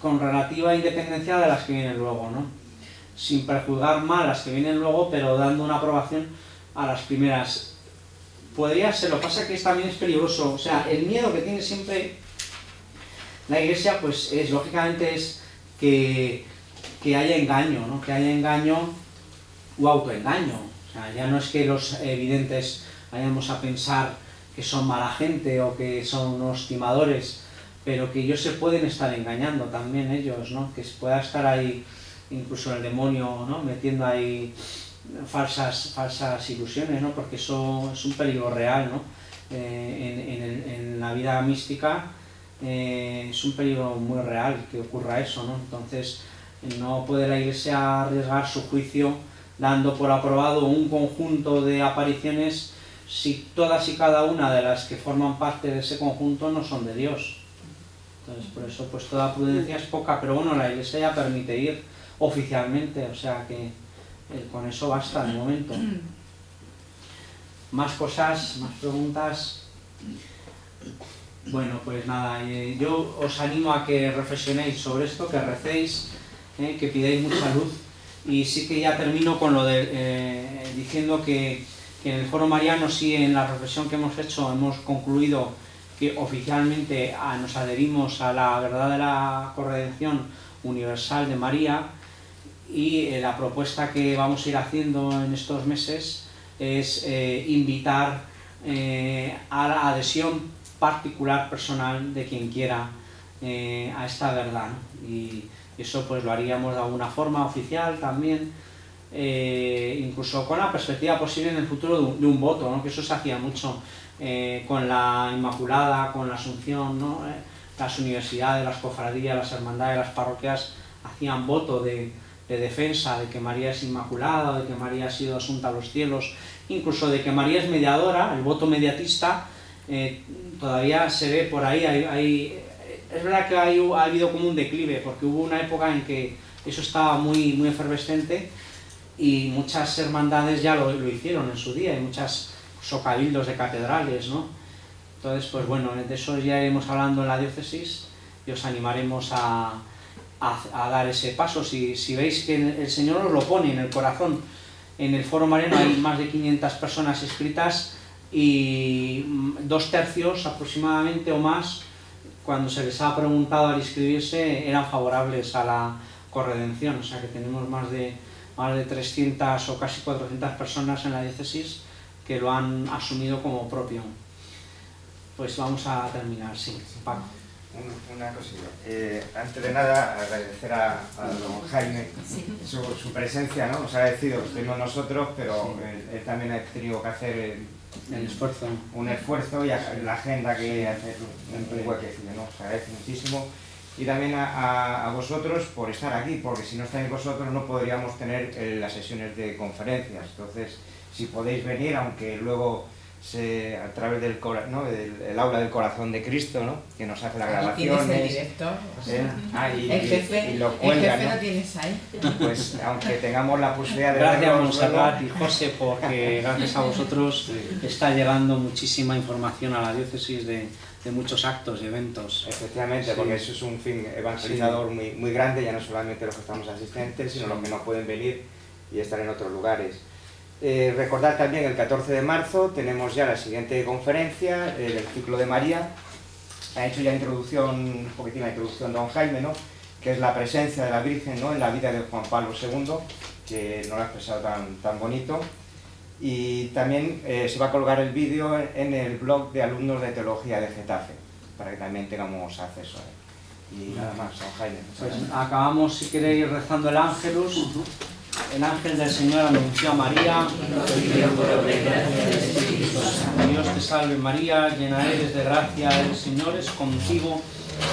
B: con relativa independencia de las que vienen luego, ¿no? Sin prejuzgar mal las que vienen luego, pero dando una aprobación a las primeras. Podría ser, lo que pasa es que también es peligroso. O sea, el miedo que tiene siempre la Iglesia, pues lógicamente es que haya engaño, ¿no? Que haya engaño o autoengaño. O sea, ya no es que los evidentes vayamos a pensar que son mala gente o que son unos timadores, pero que ellos se pueden estar engañando también ellos, ¿no? Que pueda estar ahí incluso el demonio, ¿no? Metiendo ahí falsas ilusiones, ¿no? Porque eso es un peligro real, ¿no? En la vida mística es un peligro muy real que ocurra eso, ¿no? Entonces no puede la Iglesia arriesgar su juicio dando por aprobado un conjunto de apariciones si todas y cada una de las que forman parte de ese conjunto no son de Dios. Entonces, por eso, pues toda prudencia es poca, pero bueno, la Iglesia ya permite ir oficialmente, o sea que con eso basta de momento. Más cosas, más preguntas. Bueno, pues nada, yo os animo a que reflexionéis sobre esto, que recéis, que pidáis mucha luz. Y sí que ya termino con lo de diciendo que en el Foro Mariano, sí, en la reflexión que hemos hecho, hemos concluido que oficialmente nos adherimos a la verdad de la corredención universal de María, y la propuesta que vamos a ir haciendo en estos meses es invitar a la adhesión particular, personal, de quien quiera a esta verdad, ¿no? Y eso pues lo haríamos de alguna forma oficial también, incluso con la perspectiva posible en el futuro de un voto, ¿no? Que eso se hacía mucho con la Inmaculada, con la Asunción, ¿no? Las universidades, las cofradías, las hermandades, las parroquias hacían voto de defensa de que María es inmaculada, de que María ha sido asunta a los cielos, incluso de que María es mediadora. El voto mediatista todavía se ve por ahí. Es verdad que ha habido como un declive, porque hubo una época en que eso estaba muy, muy efervescente, y muchas hermandades ya lo hicieron en su día, y muchos cabildos de catedrales, ¿no? Entonces, pues bueno, de eso ya iremos hablando en la diócesis y os animaremos a dar ese paso. Si veis que el Señor os lo pone en el corazón. En el Foro Mariano hay más de 500 personas inscritas, y 2/3 aproximadamente o más, cuando se les ha preguntado al inscribirse, eran favorables a la corredención. O sea que tenemos más de 300 o casi 400 personas en la diócesis que lo han asumido como propio. Pues vamos a terminar, sí, Paco.
A: Una cosilla. Antes de nada, agradecer a don Jaime su presencia, ¿no? Nos ha agradecido, no nosotros, pero él también ha tenido que hacer un esfuerzo y la agenda que hace un huequecillo, ¿no? Os agradece muchísimo. Y también a vosotros por estar aquí, porque si no estáis vosotros no podríamos tener las sesiones de conferencias. Entonces, si podéis venir, aunque luego a través del el aula del corazón de Cristo, ¿no? Que nos hace la grabación.
E: Tienes el director.
A: El jefe
E: lo tienes ahí.
A: Pues aunque tengamos la posibilidad de
B: gracias a Montserrat y José, porque gracias a vosotros está llegando muchísima información a la diócesis de muchos actos y eventos.
A: Efectivamente, porque eso es un fin evangelizador muy grande, ya no solamente los que estamos asistentes, sino los que no pueden venir y estar en otros lugares. Recordar también el 14 de marzo tenemos ya la siguiente conferencia del ciclo de María. Ha hecho ya un poquitín la introducción don Jaime, ¿no? Que es la presencia de la Virgen, ¿no? En la vida de Juan Pablo II, que no lo ha expresado tan bonito. Y también se va a colgar el vídeo en el blog de alumnos de Teología de Getafe, para que también tengamos acceso a él. Y nada más, don Jaime.
B: Pues acabamos, si queréis, rezando el Ángelus. El ángel del Señor anunció a María: Dios te salve María, llena eres de gracia, el Señor es contigo,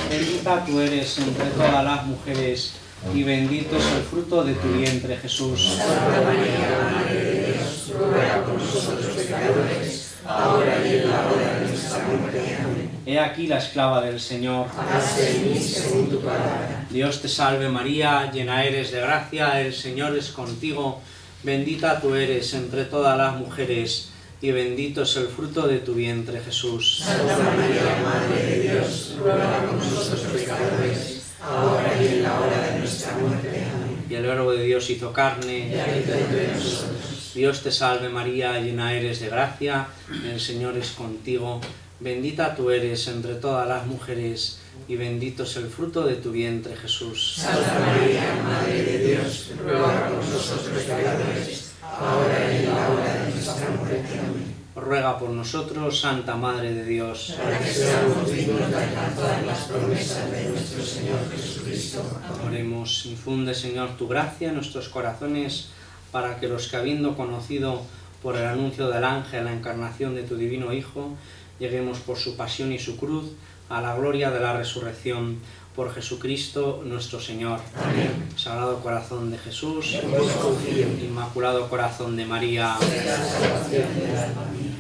B: bendita tú eres entre todas las mujeres y bendito es el fruto de tu vientre, Jesús.
F: Santa María, Madre de Dios, ruega por nosotros pecadores, ahora y en la hora de nuestra muerte. Amén.
B: He aquí la esclava del Señor.
F: Hágase en mí según tu palabra.
B: Dios te salve María, llena eres de gracia, el Señor es contigo, bendita tú eres entre todas las mujeres y bendito es el fruto de tu vientre, Jesús.
F: Santa María, Madre de Dios, ruega por nosotros pecadores, ahora y en la hora de nuestra muerte. Amén.
B: Y el Verbo de Dios hizo carne.
F: Y habitó entre nosotros.
B: Dios te salve María, llena eres de gracia, el Señor es contigo, bendita tú eres entre todas las mujeres y bendito es el fruto de tu vientre, Jesús.
F: Santa María, Madre de Dios, ruega por nosotros pecadores, ahora y en la hora de nuestra muerte. Amén.
B: Ruega por nosotros, Santa Madre de Dios,
F: para que seamos dignos de alcanzar las promesas de nuestro Señor Jesucristo. Amén.
B: Oremos. Infunde, Señor, tu gracia en nuestros corazones, para que los que, habiendo conocido por el anuncio del ángel la encarnación de tu divino Hijo, lleguemos por su pasión y su cruz a la gloria de la resurrección, por Jesucristo nuestro Señor.
F: Amén.
B: Sagrado Corazón de Jesús,
F: en vos confío.
B: Inmaculado Corazón de María,
F: Sea la salvación del alma mía.